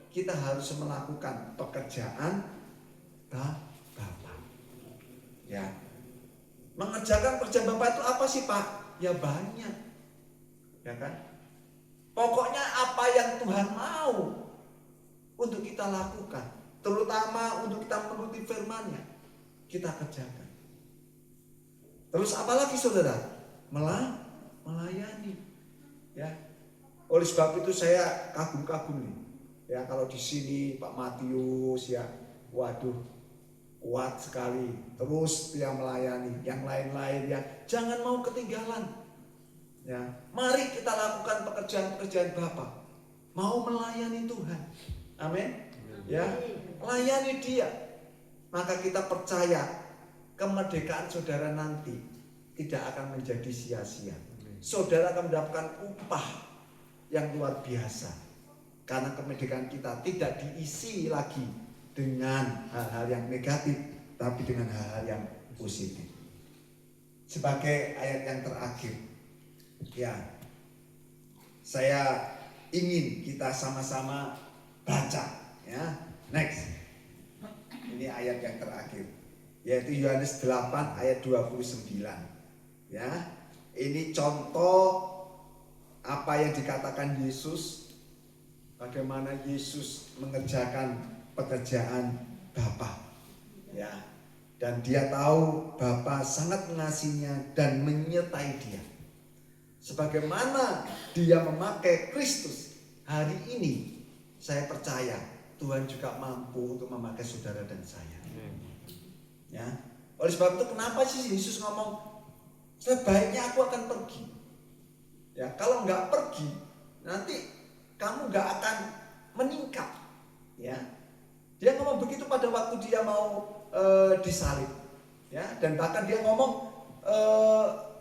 kita harus melakukan pekerjaan Bapa. Ya. Mengerjakan pekerjaan Bapak itu apa sih, Pak? Ya banyak. Ya kan? Pokoknya apa yang Tuhan mau untuk kita lakukan, terutama untuk kita menuruti firman-Nya, kita kerjakan. Terus apalagi saudara? Melayani. Ya. Oleh sebab itu saya kagum-kagum nih. Ya, kalau di sini Pak Matius ya, waduh, kuat sekali. Terus dia melayani. Yang lain-lain ya, jangan mau ketinggalan. Ya, mari kita lakukan pekerjaan-pekerjaan Bapa. Mau melayani Tuhan. Amin. Ya, layani Dia. Maka kita percaya kemerdekaan saudara nanti tidak akan menjadi sia-sia. Saudara akan mendapatkan upah yang luar biasa. Karena kemerdekaan kita tidak diisi lagi dengan hal-hal yang negatif, tapi dengan hal-hal yang positif. Sebagai ayat yang terakhir, ya, saya ingin kita sama-sama baca, ya. Next. Ini ayat yang terakhir, yaitu Yohanes 8 ayat 29. Ya. Ini contoh apa yang dikatakan Yesus, bagaimana Yesus mengerjakan pekerjaan Bapa. Ya. Dan dia tahu Bapa sangat mengasihinya dan menyertai dia. Sebagaimana dia memakai Kristus hari ini, saya percaya Tuhan juga mampu untuk memakai saudara dan saya. Ya. Oleh sebab itu kenapa sih Yesus ngomong sebaiknya aku akan pergi? Ya, kalau nggak pergi, nanti kamu nggak akan meningkat. Ya, dia ngomong begitu pada waktu dia mau disalib. Ya, dan bahkan dia ngomong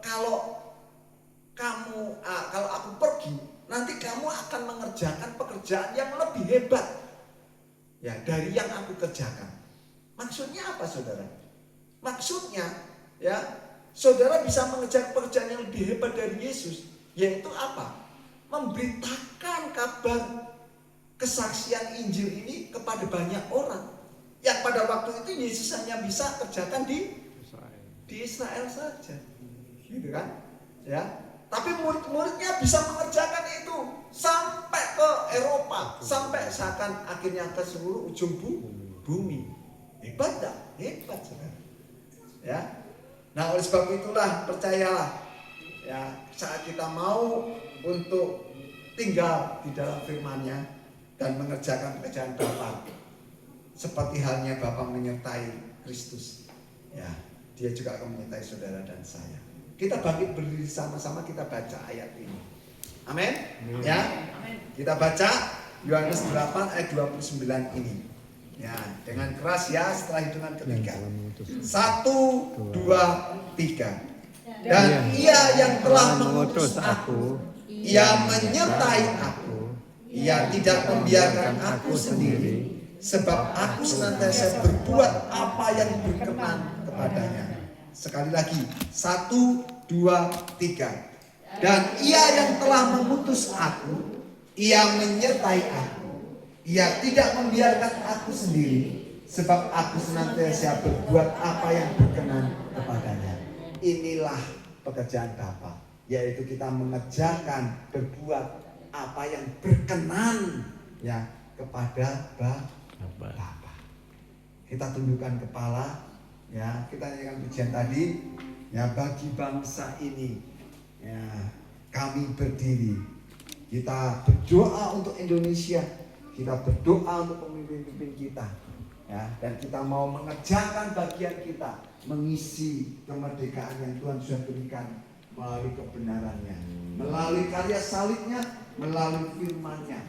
kalau aku pergi, nanti kamu akan mengerjakan pekerjaan yang lebih hebat, ya, dari yang aku kerjakan. Maksudnya apa, saudara? Maksudnya, ya, saudara bisa mengerjakan pekerjaan yang lebih hebat dari Yesus, yaitu apa? Memberitakan kabar kesaksian Injil ini kepada banyak orang. Yang pada waktu itu Yesus hanya bisa kerjakan di Israel saja, gitu kan? Ya, tapi murid-muridnya bisa mengerjakan itu sampai ke Eropa, sampai seakan akhirnya ke seluruh ujung bumi. Hebat tak? Hebat, saudara. Ya. Nah, oleh sebab itulah percayalah, ya, saat kita mau untuk tinggal di dalam firman-Nya dan mengerjakan pekerjaan Bapa, seperti halnya Bapa menyertai Kristus, ya, dia juga akan menyertai saudara dan saya. Kita bangkit berdiri sama-sama, kita baca ayat ini. Amin. Ya. Kita baca Yohanes 8 ayat 29 ini. Ya, dengan keras ya, setelah hitungan ketiga. 1, 2, 3. Dan ia yang telah mengutus aku, ia menyertai aku. Ia tidak membiarkan aku sendiri, sebab aku senantiasa berbuat apa yang berkenan kepadanya. Sekali lagi, 1, 2, 3. Dan ia yang telah mengutus aku, ia menyertai aku. Ia tidak membiarkan aku sendiri, sebab aku senantiasa berbuat apa yang berkenan kepadanya. Inilah pekerjaan Bapa, yaitu kita mengerjakan, berbuat apa yang berkenan, ya, kepada Bapa. Kita tundukkan kepala, ya, kita nyanyikan pujian tadi, ya, bagi bangsa ini, ya, kami berdiri. Kita berdoa untuk Indonesia, kita berdoa untuk pemimpin-pemimpin kita, ya, dan kita mau mengerjakan bagian kita, mengisi kemerdekaan yang Tuhan sudah berikan melalui kebenarannya, melalui karya salibnya, melalui firman-Nya,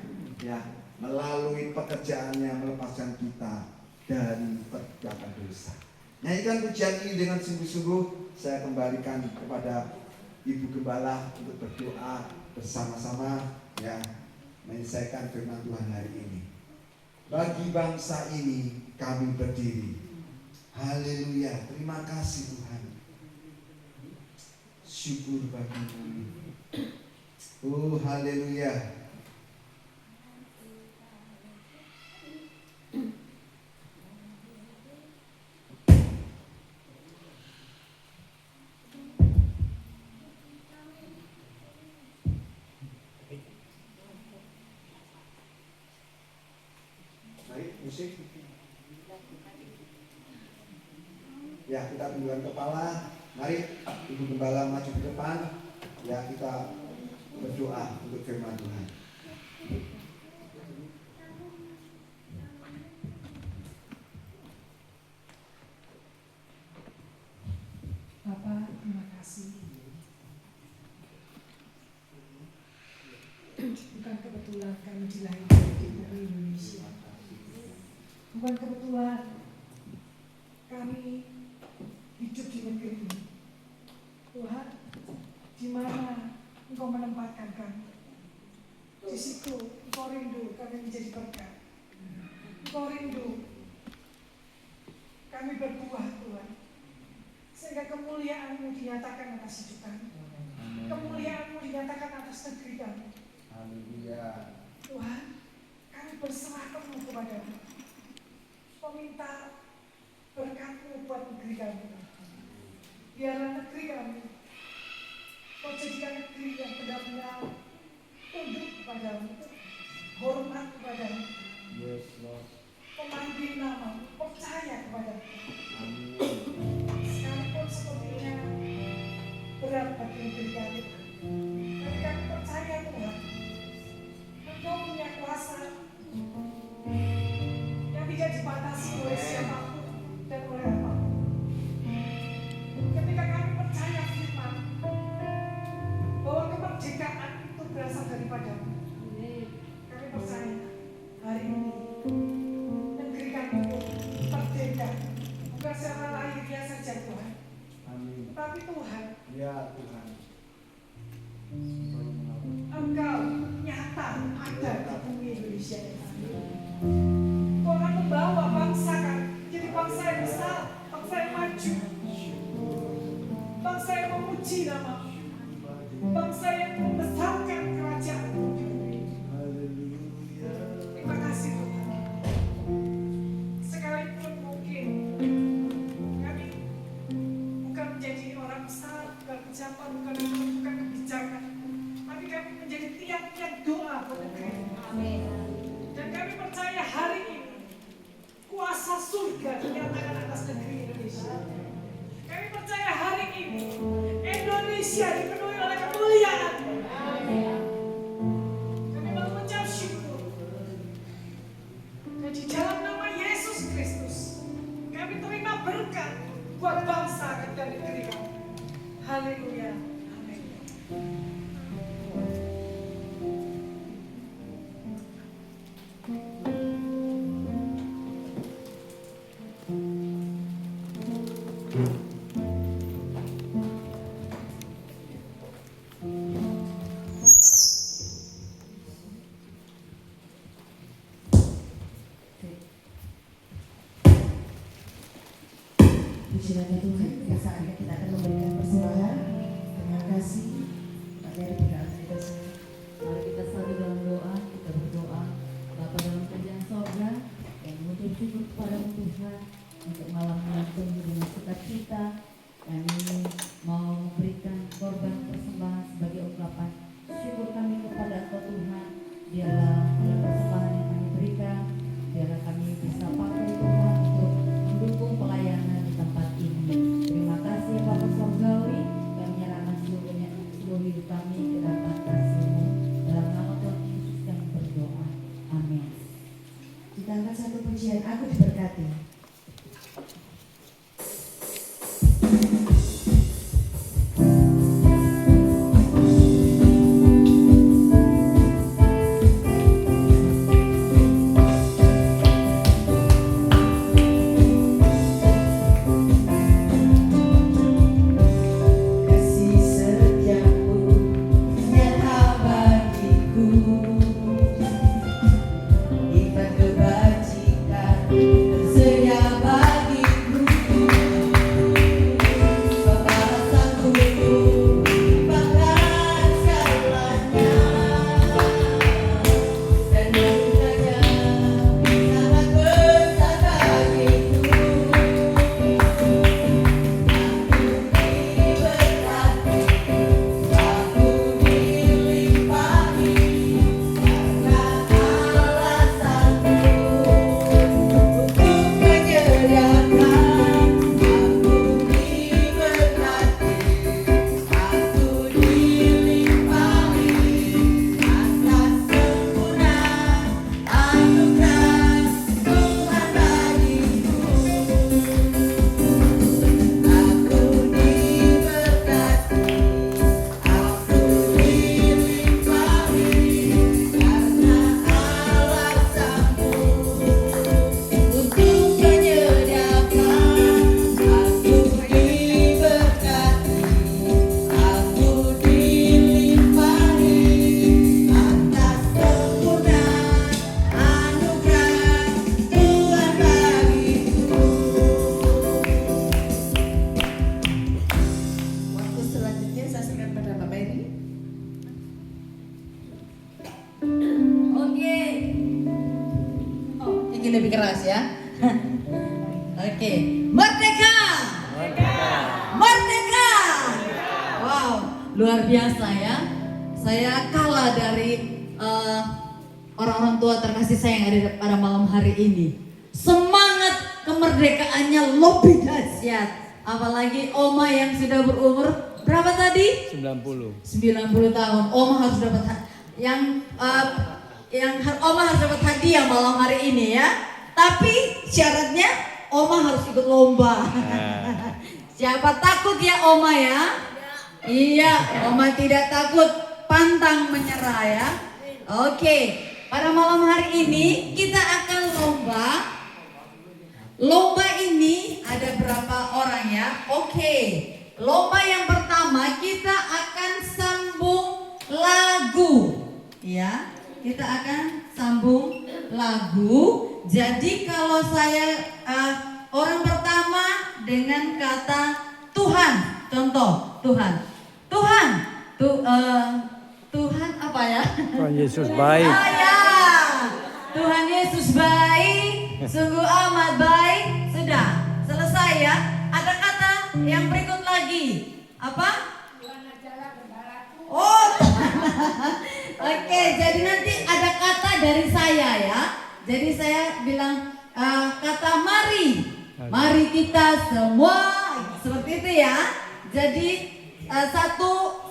ya, melalui pekerjaannya melepaskan kita dari perbuatan dosa. Nyanyikan pujian ini dengan sungguh-sungguh. Saya kembalikan kepada Ibu Gembala untuk berdoa bersama-sama, ya, menyelesaikan firman Tuhan hari ini. Bagi bangsa ini kami berdiri. Haleluya, terima kasih Tuhan. Syukur bagi-Mu. Oh, haleluya. Musik. Ya, kita tundukkan kepala. Mari Ibu Gembala maju ke depan. Ya, kita berdoa untuk firman Tuhan. Bapak, terima kasih. Bukan kebetulan kami dilahirkan di negeri Indonesia. Bukan kebetulan kami hidup di negeri ini. Tuhan, di mana Engkau menempatkan kami? Di situ Engkau rindu kami menjadi berkat. Engkau rindu kami berbuah Tuhan, sehingga kemuliaan-Mu dinyatakan atas hidup kami. Kemuliaan-Mu dinyatakan atas negeri kami. Tuhan, kami berserah penuh kepada-Mu. Meminta berkat-Mu buat negeri kami. Biarlah negeri kami Kau jadikan negeri yang benar-benar tunduk kepada-Mu, hormat kepada-Mu, memanggil nama-Mu, percaya kepada-Mu. Sekalipun sepertinya berat bagi negeri kami, tapi kami percaya Tuhan, Engkau punya kuasa yang tidak dibatasi oleh siapapun dan oleh apapun. Ketika kami percaya firman bahwa kemerdekaan itu berasal daripada-Mu, kami percaya hari ini negeri kami pun merdeka, bukan secara lahiriah saja Tuhan, tetapi Tuhan, Engkau nyata ada di bumi Indonesia ini. Kau akan membawa bangsa kami jadi bangsa yang besar, bangsa yang maju, bangsa yang memuji nama-Mu, bangsa yang membesarkan kerajaan-Mu di bumi. Terima kasih Tuhan. Sekalipun mungkin kami bukan menjadi orang besar, bukan pejabat, bukan kebijakan, tapi kami menjadi tiang-tiang doa buat negeri. Dan kami percaya hari ini kuasa surga dinyatakan atas negeri Indonesia. Kami percaya hari ini Indonesia dipenuhi oleh kemuliaan. Kami mengucap syukur. Dan di dalam nama Yesus Kristus, kami terima berkat buat bangsa dan negeri kami. Haleluya. Amin. Puji nama Tuhan, ya saatnya kita akan memberikan persembahan. Terima kasih. Mari kita selalu dalam doa, kita berdoa. Bapa dalam kerajaan sorga, yang mengucap syukur kepada-Mu Tuhan untuk malam Natal dengan sukacita. Kami mau memberikan korban persembahan sebagai ungkapan syukur kami kepada Engkau Tuhan. Biarlah dengan persembahan yang kami berikan, biarlah kami bisa pakai Tuhan untuk mendukung pelayanan di tempat ini. Terima kasih Bapa Surgawi, kami menyerahkan seluruh hidup kami ke dalam kasih-Mu. Dalam nama Tuhan Yesus kami berdoa. Amin. Kita angkat satu pujian, Aku Diberkati. Kasih setiamu nyata bagiku, lipat kebajikan tersedia. Oke. Oh, ingin lebih keras ya. Oke. Merdeka. Merdeka. Wow, luar biasa ya. Saya kalah dari orang-orang tua terkasih saya yang ada pada malam hari ini. Semangat kemerdekaannya lebih dahsyat. Apalagi Oma yang sudah berumur berapa tadi? 90. 90 tahun. Oma harus dapat Oma harus dapat hadiah malam hari ini ya. Tapi syaratnya Oma harus ikut lomba. Siapa takut ya Oma ya? Iya, Oma tidak takut, pantang menyerah ya. Oke, pada malam hari ini kita akan lomba. Lomba ini ada berapa orang ya? Oke, lomba yang pertama kita akan sambung lagu. Ya, kita akan sambung lagu. Jadi kalau saya orang pertama dengan kata Tuhan, contoh Tuhan, Tuhan, Tuhan apa ya? Tuhan Yesus baik. Ya, Tuhan Yesus baik. Sungguh amat baik. Sudah selesai ya. Ada kata yang berikut lagi. Apa? Oh. Oke, jadi nanti ada kata dari saya ya. Jadi saya bilang kata mari. Mari kita semua, seperti itu ya. Jadi satu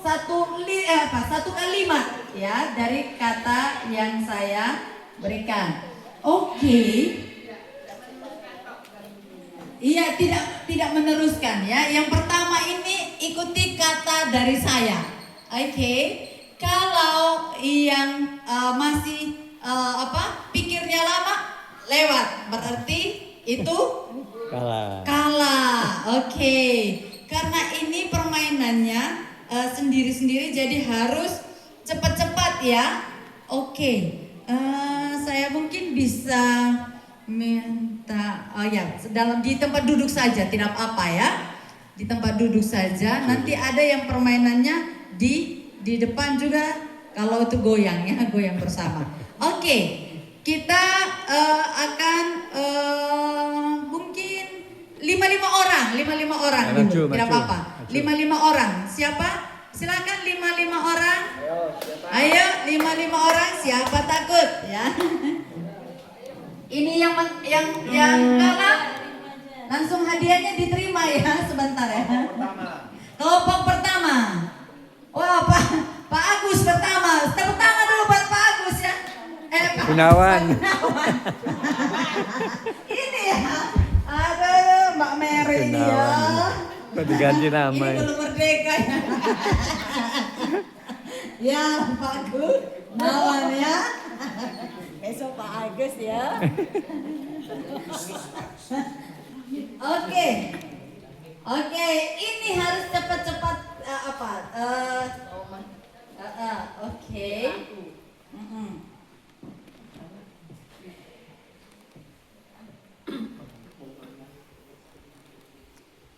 kalimat ya dari kata yang saya berikan. Oke. Iya, tidak meneruskan ya. Yang pertama ini ikuti kata dari saya. Oke. Kalau yang masih pikirnya lama lewat, berarti itu kalah. Oke. Karena ini permainannya sendiri-sendiri, jadi harus cepat-cepat ya. Oke. Saya mungkin bisa minta di tempat duduk saja, tidak apa ya, di tempat duduk saja. Nanti ada yang permainannya di depan juga, kalau itu goyang ya, goyang bersama. Oke, kita akan mungkin 55 orang dulu, tidak apa-apa. 55 orang, siapa? Silakan 55 orang. Ayo 55 orang, siapa takut ya? Ini yang kalah langsung hadiahnya diterima ya, sebentar ya. Kelompok pertama. Wah, Pak Agus pertama. Tepuk tangan dulu buat Pak Agus ya. Gunawan. Ini ya. Aduh, Mbak Mary ini ya. Kok diganti nama Ini ya? belum merdeka ya. Ya, Pak Agus. Nawan ya. Besok Pak Agus ya. Oke, ini harus cepat-cepat oke.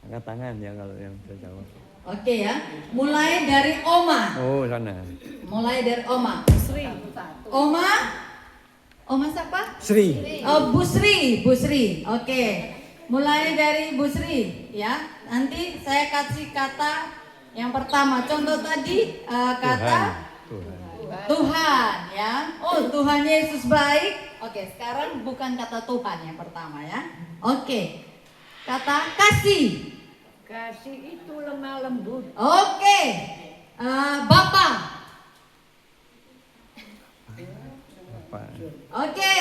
Angkat tangan ya kalau yang bisa jawab. Oke ya, mulai dari Oma. Oh, sana. Mulai dari Oma. Sri. Oma siapa? Sri. Oh, Bu Sri. Oke. Mulai dari Bu Sri ya. Nanti saya kasih kata yang pertama. Contoh tadi kata Tuhan ya. Oh, Tuhan Yesus baik. Oke, sekarang bukan kata Tuhan yang pertama ya. Oke. Kata kasih. Kasih itu lemah lembut. Oke. Bapak. Oke.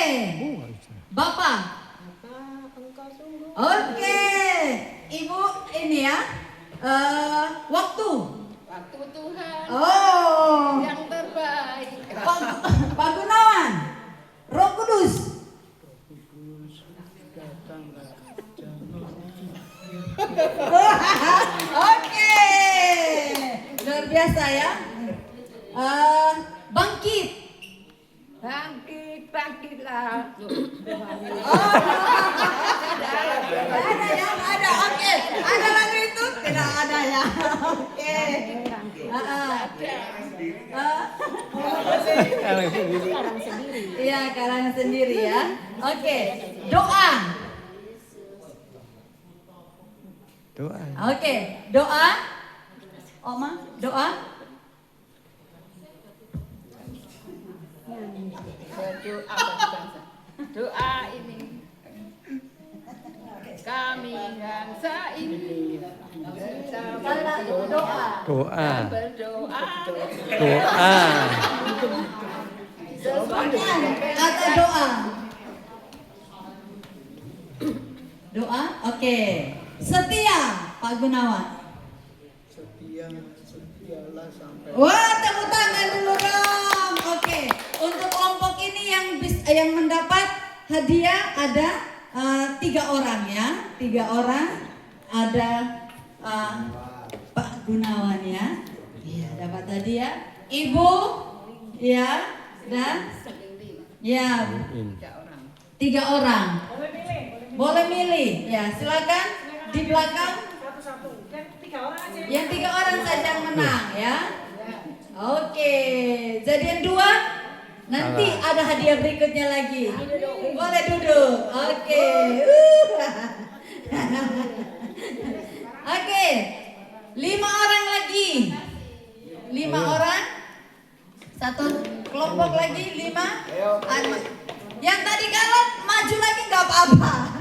Bapak. Oke. Ibu ini ya. Waktu. Waktu Tuhan Oh. yang terbaik. Pak Gunawan. Roh Kudus. Oke. Luar biasa ya. Bangkit. Bangkitlah. Ada. Oke. Ada lagu itu? Tidak ada ya. Oke. Ya, karangan sendiri ya. Oke, doa. Doa. Oke, doa. Oma, doa. Berdoa bangsa. Doa ini kami bangsa ini Doa. Doa. berdoa Doa. Kata doa. Doa, oke. Setia, Pak Gunawan. Setialah sampai. Wah, tepuk tangan dulu dong. Oke, untuk kelompok ini yang mendapat hadiah ada 3 orang ya, 3 orang. Ada Pak Gunawan ya, iya dapat hadiah. Ibu, ya, dan ya 3 orang. Boleh milih, ya silakan di belakang. Satu-satu. Yang 3 orang aja. Yang 3 orang saja yang menang ya. Oke, jadi yang 2 nanti ada hadiah berikutnya lagi. Boleh duduk. Oke. Oke. 5 orang lagi. 5 orang. Satu kelompok lagi 5. Yang tadi kalah maju lagi nggak apa-apa.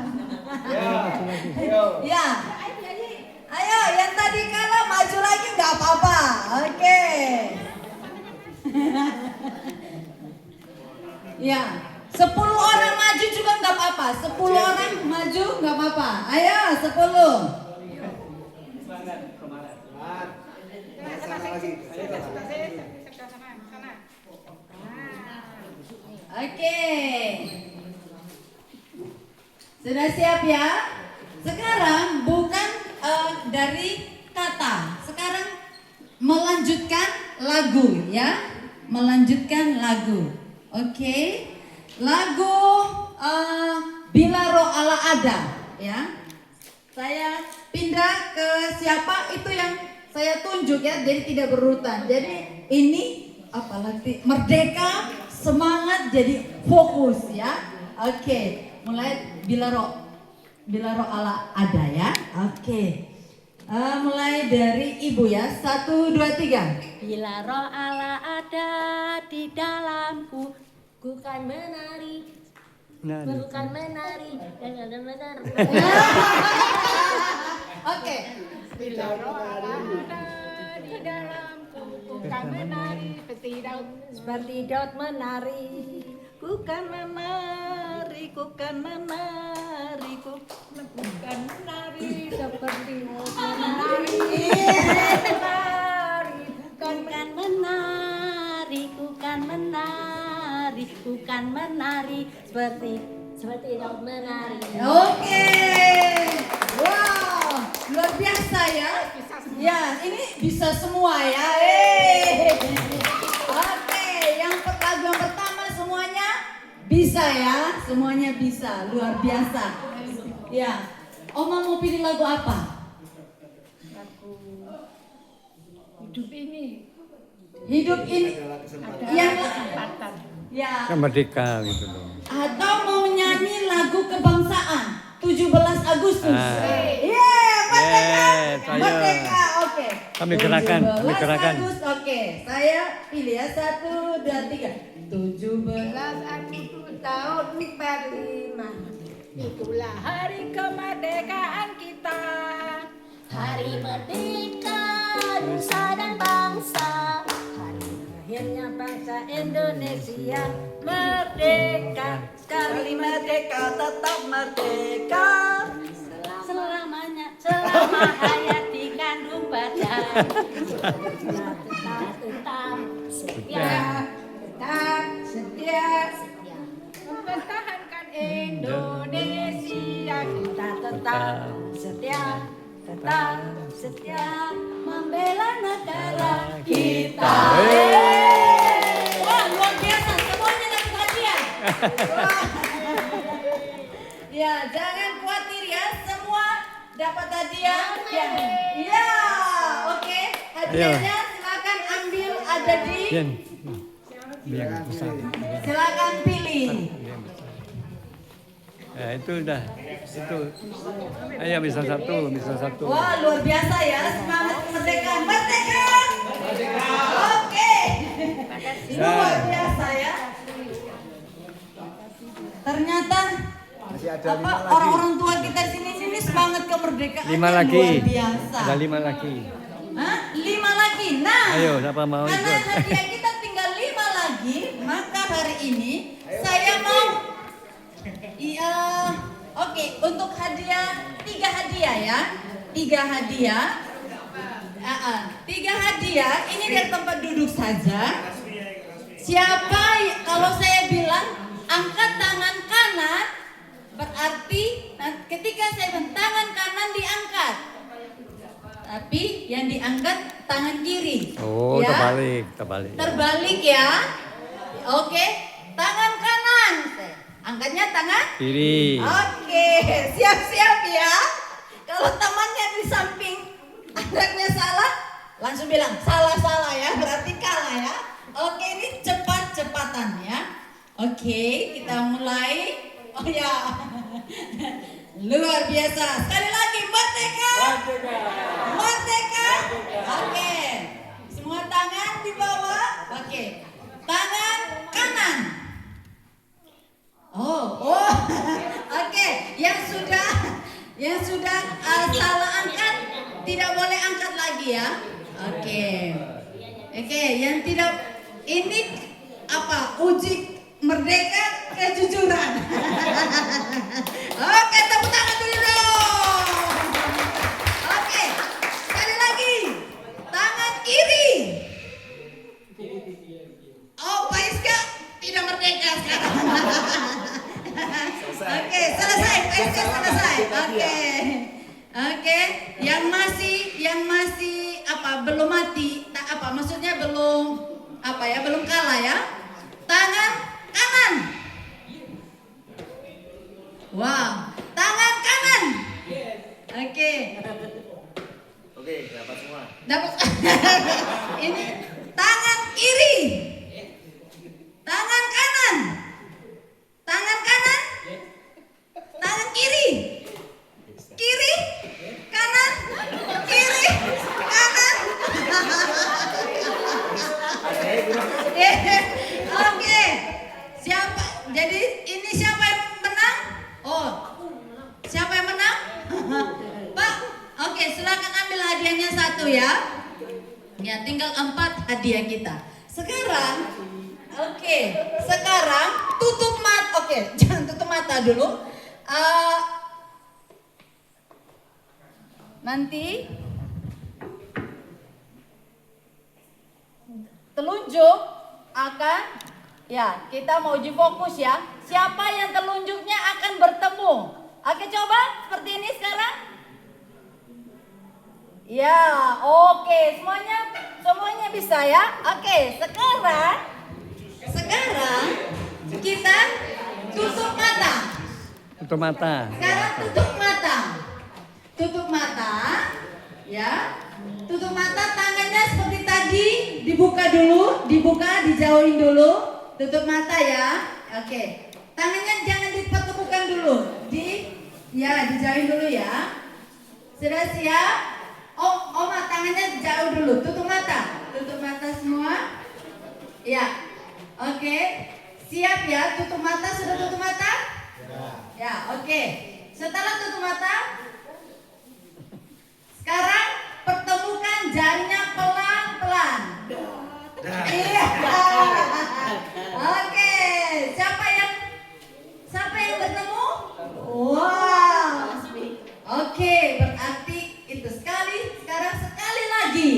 Ya. Ayo, yang tadi kalah maju lagi nggak apa-apa. Oke. Ya, 10 orang maju juga nggak apa-apa. 10 orang maju nggak apa-apa. Ayo, 10. Oke. Sudah siap ya? Sekarang bukan dari kata. Sekarang melanjutkan lagu ya. Melanjutkan lagu. Oke. Lagu Bila Roh Allah Ada ya. Saya pindah ke siapa itu yang saya tunjuk ya. Jadi tidak berurutan. Jadi ini apalagi merdeka, semangat, jadi fokus ya. Oke. Mulai bila roh Allah ada ya. Oke. Mulai dari ibu ya. 1, 2, 3. Bila roh Allah ada di dalamku, ku kan menari, bukan menari, dan benar. Oke. bila roh Allah ada di dalamku bukan menari Seperti Daud menari, ku kan menari, ku kan menari, ku bukan menari seperti menari, bukan bukan menari, ku kan menari, bukan menari, seperti Daud menari. Oke. Wow, luar biasa ya. Ya, ini bisa semua ya. Oke, lagu yang pertama semuanya bisa ya. Semuanya bisa, luar biasa. Ya. Oma mau pilih lagu apa? hidup ini Hidup ini. Yang kesempatan ya. Kan merdeka gitu dong. Atau mau nyanyi lagu kebangsaan 17 Agustus. Merdeka. Yes, ayo. Merdeka, oke. Kami gerakan, 17 kami gerakan. Agustus, oke. Saya pilih ya 1, 2, 3. 17 Agustus tahun 45 itulah hari kemerdekaan kita. Hari merdeka nusa dan bangsa, hari Akhirnya bangsa Indonesia merdeka. sekali merdeka tetap merdeka. selamanya, selama hayat dikandung badan. Tetap setia, Tetap setia mempertahankan Indonesia. Kita tetap setia, tetap setia membela negara Kita. Wah, luar biasa, semuanya dapat hadiah. Wah. Ya, jangan khawatir ya, semua dapat hadiah. Ya, oke. Hadiahnya silakan ambil, ada di. Yen. Biar besar. Silakan pilih Ya itu udah. Itu. Ayo bisa satu, bisa satu. Wah, luar biasa ya, semangat kemerdekaan. Merdeka! Oke. Luar biasa ya. Ternyata orang-orang tua kita sini semangat kemerdekaan. 5 lagi. Luar biasa. Ada 5 lagi. Hah? 5 lagi. Nah, Ayo, siapa mau karena ikut? hadiah kita tinggal 5 lagi, maka hari ini saya mau oke, untuk hadiah 3 hadiah ya. 3 hadiah. 3 hadiah ini dari tempat duduk saja. Siapa kalau saya bilang angkat tangan kanan, berarti ketika saya bilang tangan kanan diangkat. Tapi yang diangkat tangan kiri. Oh, ya? terbalik. Terbalik ya. Oke, tangan kanan. Angkatnya tangan Kiri. Oke, siap-siap ya. Kalau temannya di samping anaknya salah, langsung bilang salah ya, berarti kalah ya. Oke, ini cepat-cepatan ya. Oke, kita mulai. Oh ya, luar biasa. Sekali lagi, merdeka. Merdeka. Oke, semua tangan di bawah. Oke, tangan kanan. Oke, yang sudah salah angkat tidak boleh angkat lagi ya. Oke, yang tidak ini uji merdeka kejujuran. Oke, tepuk tangan dulu dong. Oke, sekali lagi, tangan kiri. Oh, Pak Iska tidak merdeka sekarang. Oke, selesai. Pak Iska selesai. Oke. Yang masih belum mati, maksudnya belum kalah ya. Tangan kanan. Wow, tangan kanan. Oke, dapat semua. Dapat. Ini tangan kiri. Tangan kanan. Tangan kanan. Tangan kiri. Kiri. Kanan. Kiri. Kanan. Oke. Siapa? Jadi ini siapa yang menang? Oh. Siapa yang menang? Pak. Oke, silakan ambil hadiahnya 1 ya. Ya, tinggal 4 hadiah kita. Sekarang tutup mata. Oke, jangan tutup mata dulu. Nanti telunjuk akan kita mau uji fokus ya. Siapa yang telunjuknya akan bertemu. Oke, coba seperti ini sekarang. Ya, oke, semuanya bisa ya. Oke, sekarang kita tutup mata. Tutup mata. Sekarang tutup mata, ya. Tutup mata, tangannya seperti tadi, dijauhin dulu. Tutup mata ya. Oke. Tangannya jangan dipertemukan dulu. Dijauhin dulu ya. Sudah siap? Oma tangannya jauh dulu. Tutup mata semua. Ya. Oke. Siap ya? Tutup mata, sudah tutup mata? Ya, oke. Setelah tutup mata, sekarang pertemukan jarinya pelan-pelan. Iya. Oke. Siapa yang bertemu? Wow. Oke, berarti itu sekarang sekali lagi.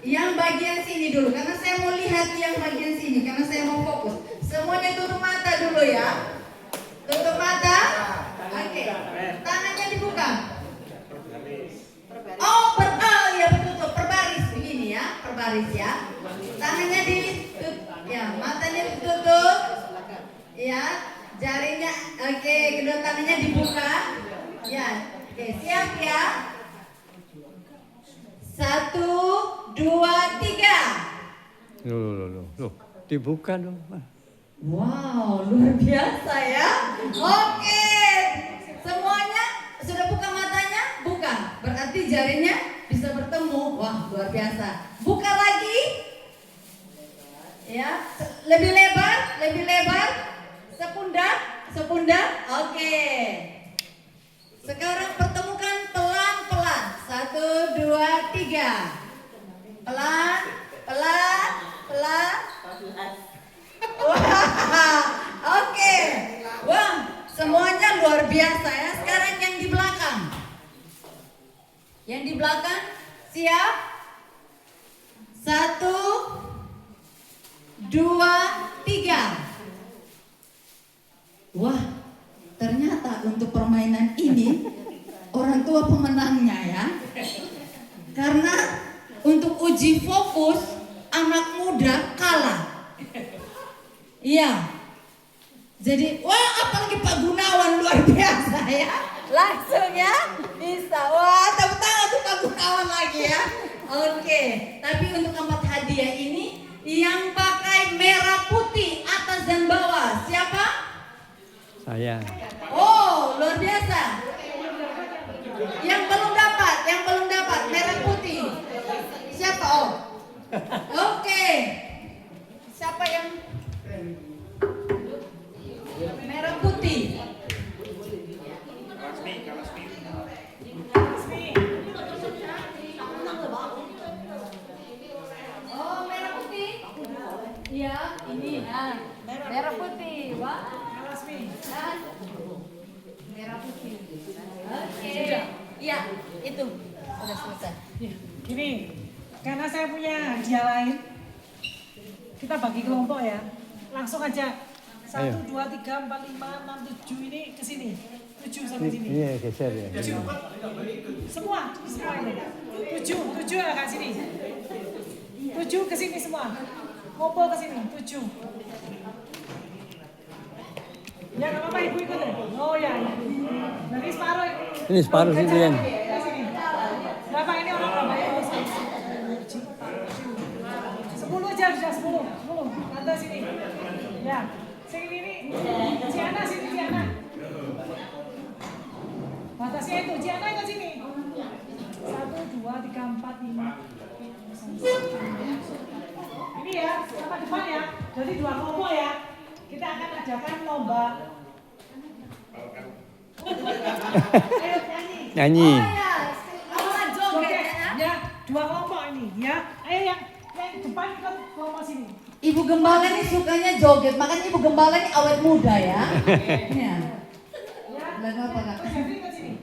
Yang bagian sini dulu, karena saya mau lihat yang bagian sini, karena saya mau fokus. Semuanya tutup mata dulu ya. Tutup mata. Oke. Tangannya dibuka. Ya betul, perbaris begini ya, perbaris ya. Tangannya matanya ditutup. Ya, jarinya, oke, kedua tangannya dibuka. Ya, oke, siap ya. 1, 2, 3. Loh, dibuka dong. Wow, luar biasa ya. Oke, semuanya sudah buka matanya? Buka, berarti jarinya bisa bertemu. Wah, luar biasa. Buka lagi. Ya, lebih lebar. Sepundak. Oke. Sekarang pertemukan pelan-pelan. 1, 2, 3. Pelan. Wah, oke. Wah, semuanya luar biasa ya. Sekarang yang di belakang. Yang di belakang, siap? 1, 2, 3. Wah, ternyata untuk permainan ini orang tua pemenangnya ya. Karena untuk uji fokus anak muda kalah. Iya. Jadi, wah apalagi Pak Gunawan luar biasa ya. Langsung ya bisa. Wah, tepuk tangan untuk Pak Gunawan lagi ya. Oke, tapi untuk 4 hadiah ini yang pakai merah putih atas dan bawah siapa? Saya. Oh, luar biasa. Yang belum dapat merah putih. Siapa? Oh. Oke. Siapa yang merah putih? Oh, merah putih. Iya, ini. Merah putih. Wah. Merah putih. Oke. Iya, itu sudah selesai. Gini, karena saya punya hadiah lain, kita bagi kelompok ya. Langsung aja. 1, 2, 3, 4, 5, 6, 7 ini ke sini. 7 sampai sini. Ini geser ya. 7. Semua ini. 7 agak sini. 7 ke sini semua. Ngobrol ke sini. 7. Ya nggak apa-apa ibu ikut deh. Oh ya. Nanti separuh. Ini separuh sini yang. Berapa ini orang berapa? 10 aja sudah 10. Tante sini. Ya. Sini ini. Ciana sini Ciana. Batasnya itu Ciana ke sini. 1, 2, 3, 4, 5. Ini ya, sama depan ya. Jadi 2 kelompok ya. Kita akan adakan lomba. Ayo Nyanyi. Oh ya, lomba joget ya. Ya, 2 kelompok ini ya. Ayo yang depan ikut kelompok sini. Ibu Gembala ini sukanya joget, makanya Ibu Gembala ini awet muda ya. Iya. Ya. Lagu apa Kak? Terus yang ikut sini.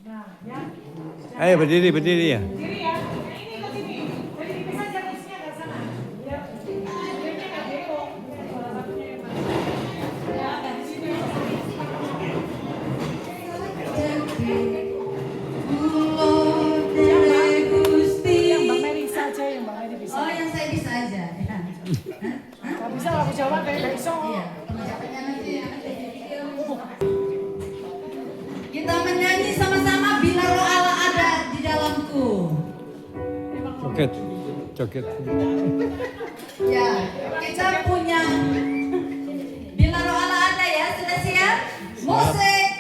Nah, ya. Ayo berdiri ya. Diri ya. Yang ini ikut sini. Jadi dipisah aja kursinya ke sana. Ya. Ini nggak bego. Salah satunya yang mana? Ya, dari sini. Yang Mbak Mary saja, yang Mbak Mary bisa. Oh, yang saya bisa aja. Kalau bisa lagu Jawa kayak iso. Iya, pengucapannya nanti ya. Kita menyanyi sama-sama Bila Roh Allah ada di dalamku. Joget. Ya, kita punya Bila Roh Allah ada ya, sudah siap? Musik.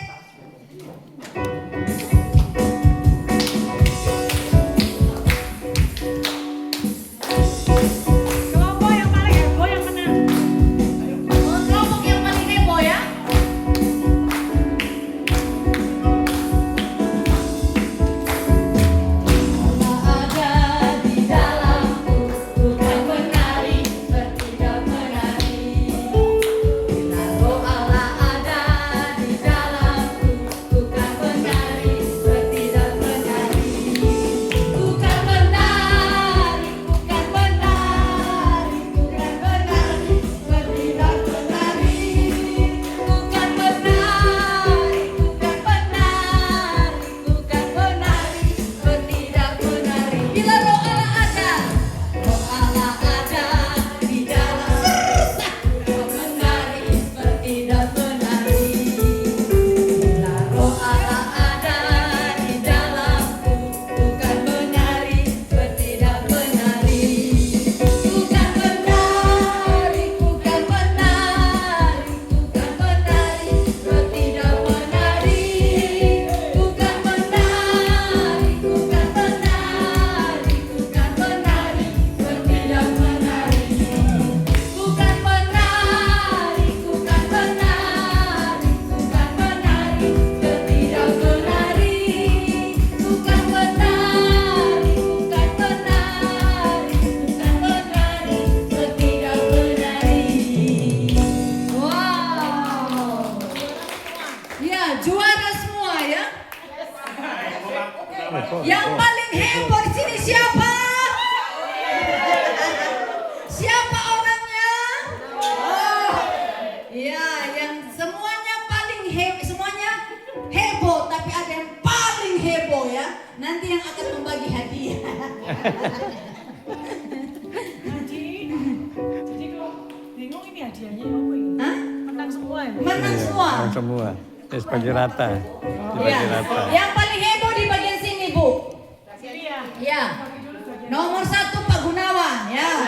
Kelompok yang paling heboh yang menang. Kelompok yang paling heboh ya. Allah ada di dalamku, ku kan menari, bertindak menari. Yang paling heboh di sini siapa? Siapa orangnya? Oh, ya, yang semuanya paling heboh, semuanya heboh, tapi ada yang paling heboh ya. Nanti yang akan membagi hadiah. Jadi kalau bingung ini hadiahnya apa ini? Hah? Menang semua ya? Menang semua. Menang semua. Bagi rata. Dibagi Ya. rata. Yang paling heboh di bagian sini, Bu. Sini ya. Ya. Nomor 1 Pak Gunawan, ya.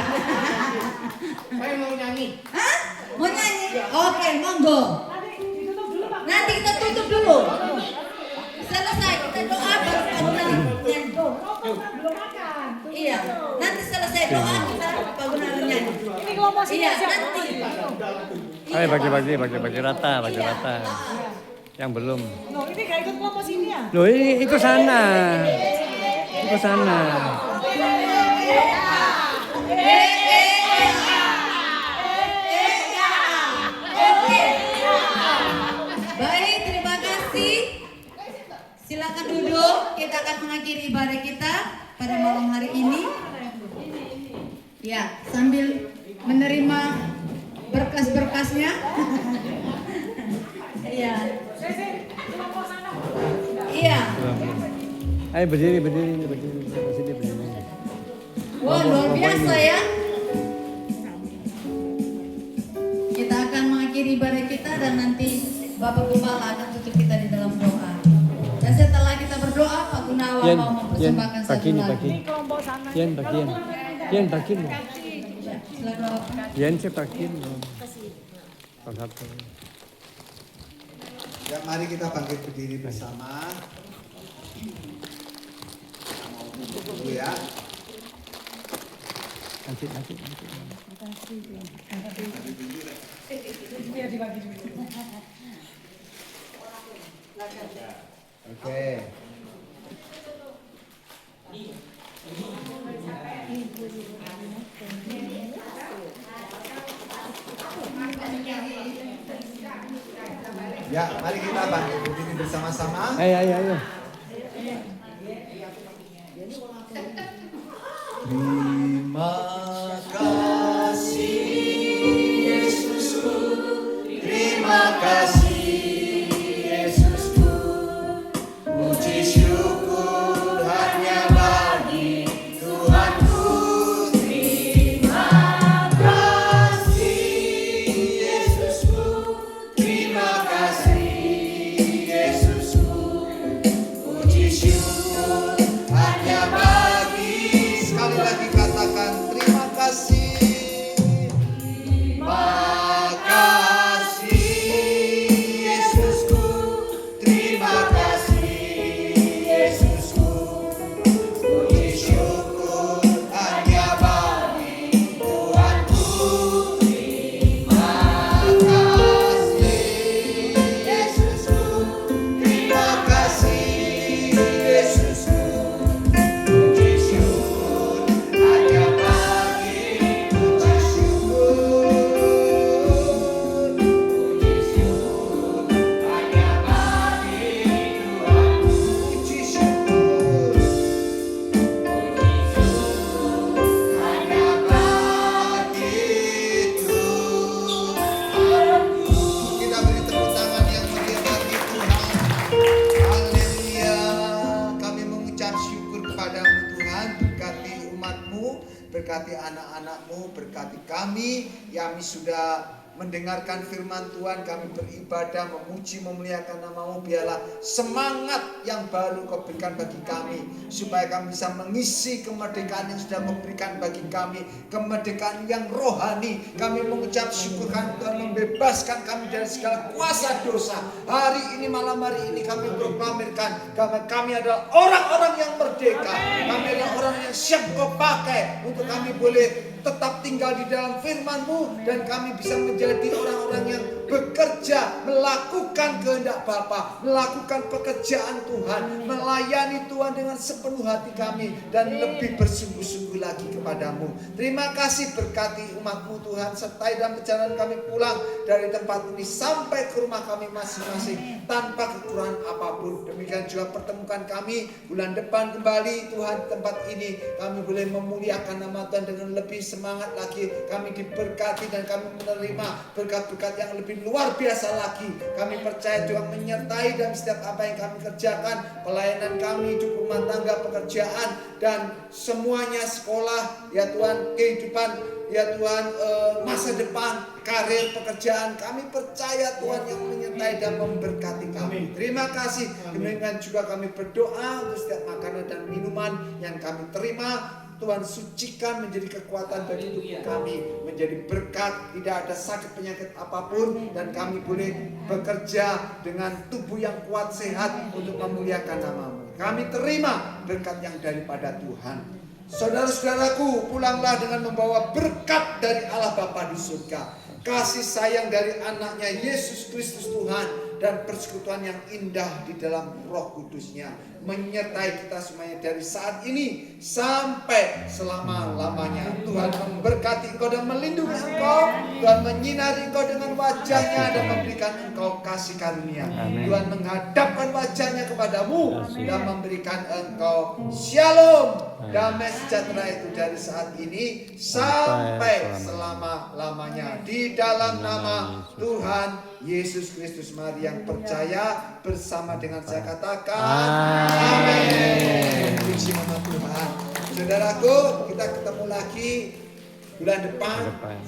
Saya mau nyanyi. Hah? Mau nyanyi? Oke, monggo. Nanti ditutup dulu Pak. Nanti kita tutup dulu. Selesai kita doa baru Pak Gunawan nyanyi. Belum makan. Iya. Nanti selesai doa kita Pak Gunawan nyanyi. Ini kelompok sini Iya, siapa? nanti. Ayo bagi rata, bagi rata. Yang belum. Loh, ini gak ikut kelompok sini ya? Loh, ini ikut sana. Ikut sana. Baik, terima kasih. Silakan duduk. Kita akan mengakhiri ibadah kita pada malam hari ini. Ya, sambil menerima berkas-berkasnya. Iya. Kelompok sana. Iya. Ayo berdiri. Sini berdiri. Wah, luar biasa ya. Kita akan mengakhiri ibadah kita dan nanti Bapak Gembala akan tutup kita di dalam doa. Dan setelah kita berdoa, Pak Gunawan mau mempersembahkan satu lagu. Ini kelompok sana. Bagian. Ya, silakan Bapak. Saya bagian. Satu. Ya, mari kita bangkit berdiri bersama. Mau duduk dulu ya. Nanti. Biar dibagi dulu. Oke. Ya, mari kita bangkit berdiri bersama-sama. Ayo. Terima kasih Yesusku, terima kasih Yesusku, puji syukur hanya bagi Tuhanku. Terima kasih Yesusku, terima kasih Yesusku, puji syukur hanya bagi. Sekali lagi katakan terima kasih. Terima kasih Yesusku, terima kasih Yesusku, puji syukur hanya bagi Tuhanku. Terima kasih Yesusku, terima kasih Yesusku, puji syukur hanya bagi puji syukur hanya bagi Tuhan. Puji syukur hanya bagi Tuhan. Kita beri tepuk tangan yang meriah bagi Tuhan. Haleluya. Kami mengucap syukur kepadamu Tuhan. Berkati umatmu, berkati anak-anakmu, berkati kami yang sudah mendengarkan firman Tuhan. Kami beribadah, memuji, memuliakan namamu. Biarlah semangat yang baru kau berikan bagi kami, supaya kami bisa mengisi kemerdekaan yang sudah kau berikan bagi kami, kemerdekaan yang rohani. Kami mengucap syukur kan Tuhan membebaskan kami dari segala kuasa dosa. Hari ini, malam hari ini kami proklamirkan kami adalah orang-orang yang merdeka. Kami adalah orang yang siap kau pakai untuk kami boleh tetap tinggal di dalam firman-Mu, dan kami bisa menjadi orang-orang yang bekerja, melakukan kehendak Bapa, melakukan pekerjaan Tuhan, melayani Tuhan dengan sepenuh hati kami, dan lebih bersungguh-sungguh lagi kepadamu. Terima kasih, berkati umat-Mu Tuhan, sertai dalam perjalanan kami pulang dari tempat ini sampai ke rumah kami masing-masing tanpa kekurangan apapun. Demikian juga pertemukan kami bulan depan kembali Tuhan di tempat ini, kami boleh memuliakan nama Tuhan dengan lebih semangat lagi. Kami diberkati dan kami menerima berkat-berkat yang lebih luar biasa lagi. Kami percaya Tuhan menyertai dalam setiap apa yang kami kerjakan, pelayanan kami, hidup rumah tangga, pekerjaan, dan semuanya, sekolah, ya Tuhan, kehidupan, ya Tuhan, masa depan, karir, pekerjaan. Kami percaya Tuhan yang menyertai dan memberkati kami. Terima kasih. Demikian juga kami berdoa untuk setiap makanan dan minuman yang kami terima, Tuhan sucikan menjadi kekuatan bagi tubuh kami, menjadi berkat, tidak ada sakit penyakit apapun, dan kami boleh bekerja dengan tubuh yang kuat, sehat untuk memuliakan nama-Mu. Kami terima berkat yang daripada Tuhan. Saudara-saudaraku, pulanglah dengan membawa berkat dari Allah Bapa di surga, kasih sayang dari anaknya Yesus Kristus Tuhan, dan persekutuan yang indah di dalam Roh Kudus-Nya menyertai kita semuanya dari saat ini sampai selama-lamanya. Tuhan memberkati engkau dan melindungi engkau. Tuhan menyinari engkau dengan wajah-Nya dan memberikan engkau kasih karunia. Tuhan menghadapkan wajah-Nya kepadamu dan memberikan engkau shalom, damai sejahtera itu dari saat ini sampai selama-lamanya. Di dalam nama Tuhan Yesus Kristus, mari yang percaya bersama dengan saya katakan amin. Puji nama Tuhan. Saudaraku, kita ketemu lagi bulan depan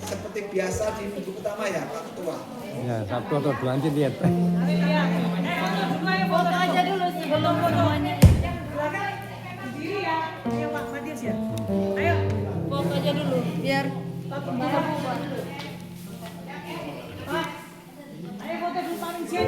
seperti biasa di minggu pertama ya Pak Ketua. Ya, Sabtu atau 2 nanti lihat. Foto aja dulu sebelum semuanya. Belakang berdiri ya. Ayo Pak Matius ya. Ayo. Foto aja dulu biar